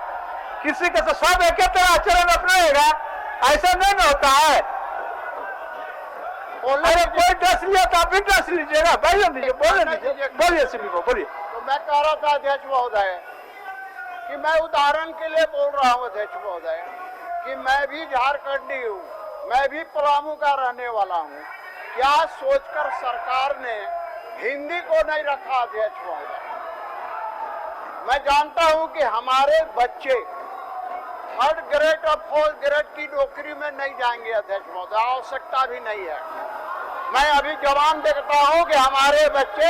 Speaker 2: किसी का तो सब एक तरह आचरण अपनाएगा, ऐसा नहीं ना होता है। अरे कोई डस लिया तो आप भी डस लीजिएगा। बोलिए सभी को बोलिए।
Speaker 6: तो मैं कह रहा था अध्यक्ष महोदय कि मैं उदाहरण के लिए बोल रहा हूं अध्यक्ष महोदय कि मैं भी झारखंडी हूं, मैं भी पलामू का रहने वाला हूं। क्या सोचकर सरकार ने हिंदी को नहीं रखा अध्यक्ष महोदय? मैं जानता हूं कि हमारे बच्चे थर्ड ग्रेड और फोर्थ ग्रेड की नौकरी में नहीं जाएंगे अध्यक्ष महोदय, आवश्यकता भी नहीं है। मैं अभी जवान देखता हूं कि हमारे बच्चे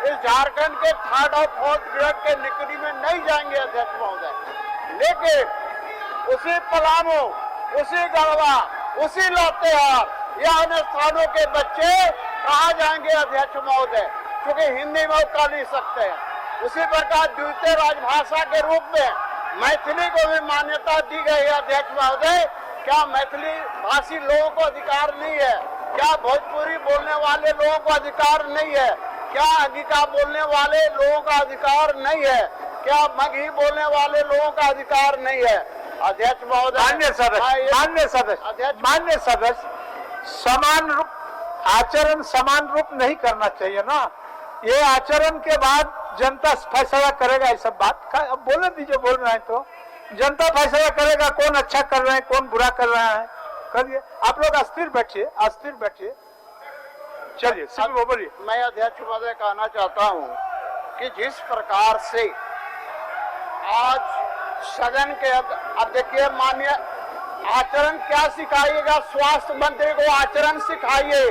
Speaker 6: इस झारखंड के थर्ड और फोर्थ ग्रेड के नौकरी में नहीं जाएंगे अध्यक्ष महोदय, लेकिन उसी पलामू, उसी गढ़वा, उसी लातेहार या अन्य स्थानों के बच्चे कहाँ जाएंगे अध्यक्ष महोदय, क्योंकि हिंदी में वो कर नहीं सकते हैं। उसी प्रकार द्वितीय राजभाषा के रूप में मैथिली को भी मान्यता दी गई है अध्यक्ष महोदय। क्या मैथिली भाषी लोगों को अधिकार नहीं है? क्या भोजपुरी बोलने वाले लोगों को अधिकार नहीं है? क्या अंगिका बोलने वाले लोगों का अधिकार नहीं है? क्या मगही बोलने वाले लोगों का अधिकार नहीं है? अध्यक्ष महोदय,
Speaker 2: मान्य सदस्य समान रूप आचरण समान रूप नहीं करना चाहिए ना। ये आचरण के बाद जनता फैसला करेगा। ये सब बात का अब बोलने दीजिए, बोल रहे हैं तो जनता फैसला करेगा कौन अच्छा कर रहे हैं, कौन बुरा कर रहा है। करिए, आप लोग अस्थिर बैठिए। चलिए सभी बोलिए।
Speaker 6: मैं अध्यक्ष महोदय कहना चाहता हूं कि जिस प्रकार से आज सदन के अब देखिए, माननीय आचरण क्या सिखाइएगा? स्वास्थ्य मंत्री को आचरण सिखाइए।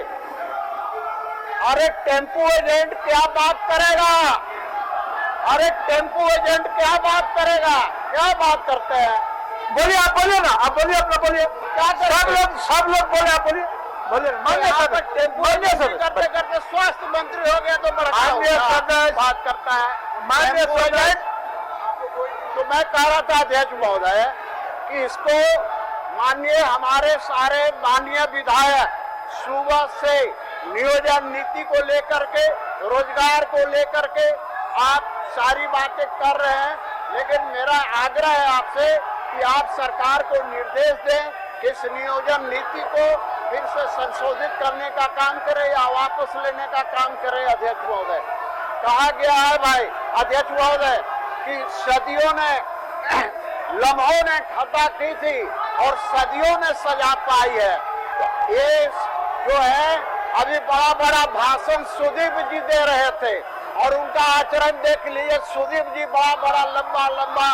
Speaker 6: अरे टेम्पो एजेंट क्या बात करेगा? अरे टेम्पो एजेंट क्या बात करेगा? क्या बात करते हैं?
Speaker 2: बोलिए, आप बोलिए ना, आप बोलिए, अपना बोलिए।
Speaker 6: क्या
Speaker 2: सब लोग बोले, आप बोलिए।
Speaker 6: टेम्पो करते करते स्वास्थ्य मंत्री हो गया तो बड़ा बात करता है मान्य सदस्य। तो मैं कह रहा था अध्यक्ष महोदय कि इसको माननीय हमारे सारे माननीय विधायक सुबह से नियोजन नीति को लेकर के, रोजगार को लेकर के आप सारी बातें कर रहे हैं, लेकिन मेरा आग्रह है आपसे कि आप सरकार को निर्देश दें कि इस नियोजन नीति को फिर से संशोधित करने का काम करे या वापस लेने का काम करे। अध्यक्ष महोदय, कहा गया है भाई अध्यक्ष महोदय कि सदियों ने लम्हों ने खता की थी और सदियों ने सजा पाई है। तो ये जो है अभी बड़ा बड़ा भाषण सुदीप जी दे रहे थे और उनका आचरण देख लीजिए। सुदीप जी बड़ा लंबा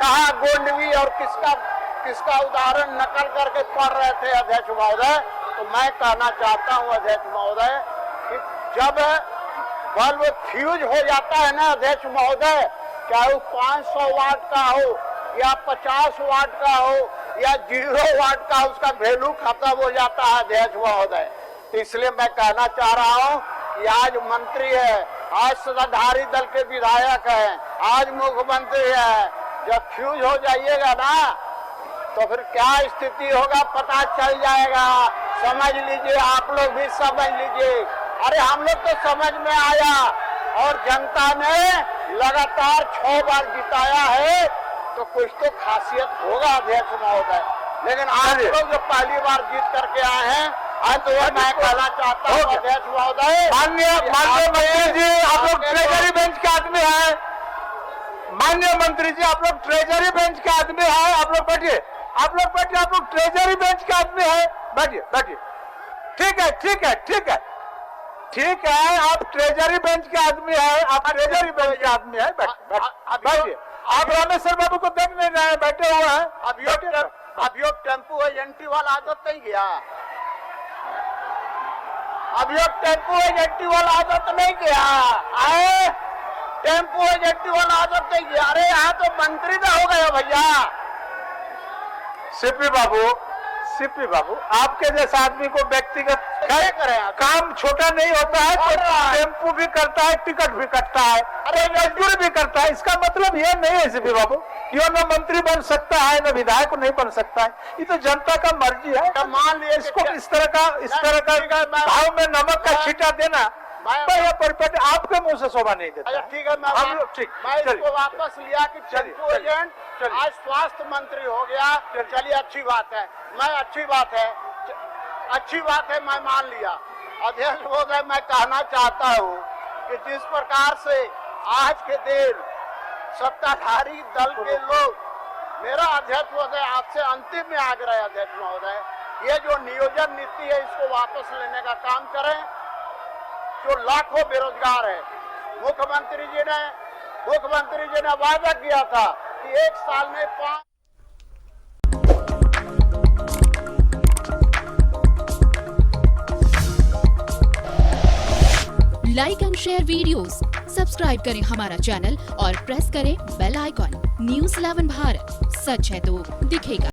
Speaker 6: कहा गोंडवी और किसका उदाहरण नकल करके पढ़ रहे थे अध्यक्ष महोदय। तो मैं कहना चाहता हूं अध्यक्ष महोदय कि जब बल्ब फ्यूज हो जाता है ना अध्यक्ष महोदय, चाहे वो 500 वाट का हो या 50 वाट का हो या 0 वाट का, उसका वैल्यू खत्म हो जाता है अध्यक्ष महोदय। तो इसलिए मैं कहना चाह रहा हूं कि आज मंत्री है, आज सत्ताधारी दल के विधायक है, आज मुख्यमंत्री है, जब फ्यूज हो जाइएगा ना तो फिर क्या स्थिति होगा पता चल जाएगा। समझ लीजिए, आप लोग भी समझ लीजिए। अरे हम लोग तो समझ में आया और जनता ने लगातार 6 बार जिताया है, तो कुछ तो खासियत होगा अध्यक्ष महोदय। लेकिन आज लोग जो पहली बार जीत करके आए हैं, आज तो मैं कहना चाहता हूँ अध्यक्ष महोदय,
Speaker 2: माननीय मंत्री जी, आप लोग ट्रेजरी बेंच के आदमी हैं। माननीय मंत्री जी, आप लोग ट्रेजरी बेंच के आदमी हैं। आप लोग बैठिए, आप लोग ट्रेजरी बेंच के आदमी हैं। बैठिए। ठीक है। ठीक है, आप ट्रेजरी बेंच के आदमी है, आप ट्रेजरी बेंच के आदमी है, बैठिए। आप रामेश्वर बाबू को देख नहीं रहे हैं, बैठे हुए हैं।
Speaker 6: अब यो टेम्पो एजेंटी वाला आदत नहीं गया, अब यो टेम्पो एजेंटी वाला आदत नहीं गया, आए टेम्पो एजेंटी वाला आदत नहीं गया। अरे यहाँ तो मंत्री ना हो गए भैया।
Speaker 2: सीपी बाबू, आपके जैसा आदमी को व्यक्तिगत
Speaker 6: क्या करें आप?
Speaker 2: काम छोटा नहीं होता है, तो टेम्पो भी करता है, टिकट भी कटता है, अरे मजदूर भी करता है। इसका मतलब ये नहीं है सीपी बाबू कि वो न मंत्री बन सकता है न विधायक नहीं बन सकता है। ये तो जनता का मर्जी है।
Speaker 6: तो मान लिए
Speaker 2: इसको इस तरह का भाव में नमक का छींटा देना परिपट आपके मुंह से शोभा नहीं देता।
Speaker 6: अच्छा ठीक है, मैं इसको वापस लिया कि टेम्पो एजेंट आज स्वास्थ्य मंत्री हो गया। चलिए अच्छी बात है, अच्छी बात है, मैं मान लिया। अध्यक्ष महोदय, मैं कहना चाहता हूँ कि जिस प्रकार से आज के दिन सत्ताधारी दल के लोग, मेरा अध्यक्ष महोदय आपसे अंतिम में आग्रह है अध्यक्ष महोदय, ये जो नियोजन नीति है इसको वापस लेने का काम करें। जो लाखों बेरोजगार है, मुख्यमंत्री जी ने वादा किया था कि 1 साल में 5
Speaker 7: like and share videos, subscribe करें हमारा चैनल और प्रेस करें बेल आइकॉन। न्यूज़ 11 भारत, सच है तो दिखेगा।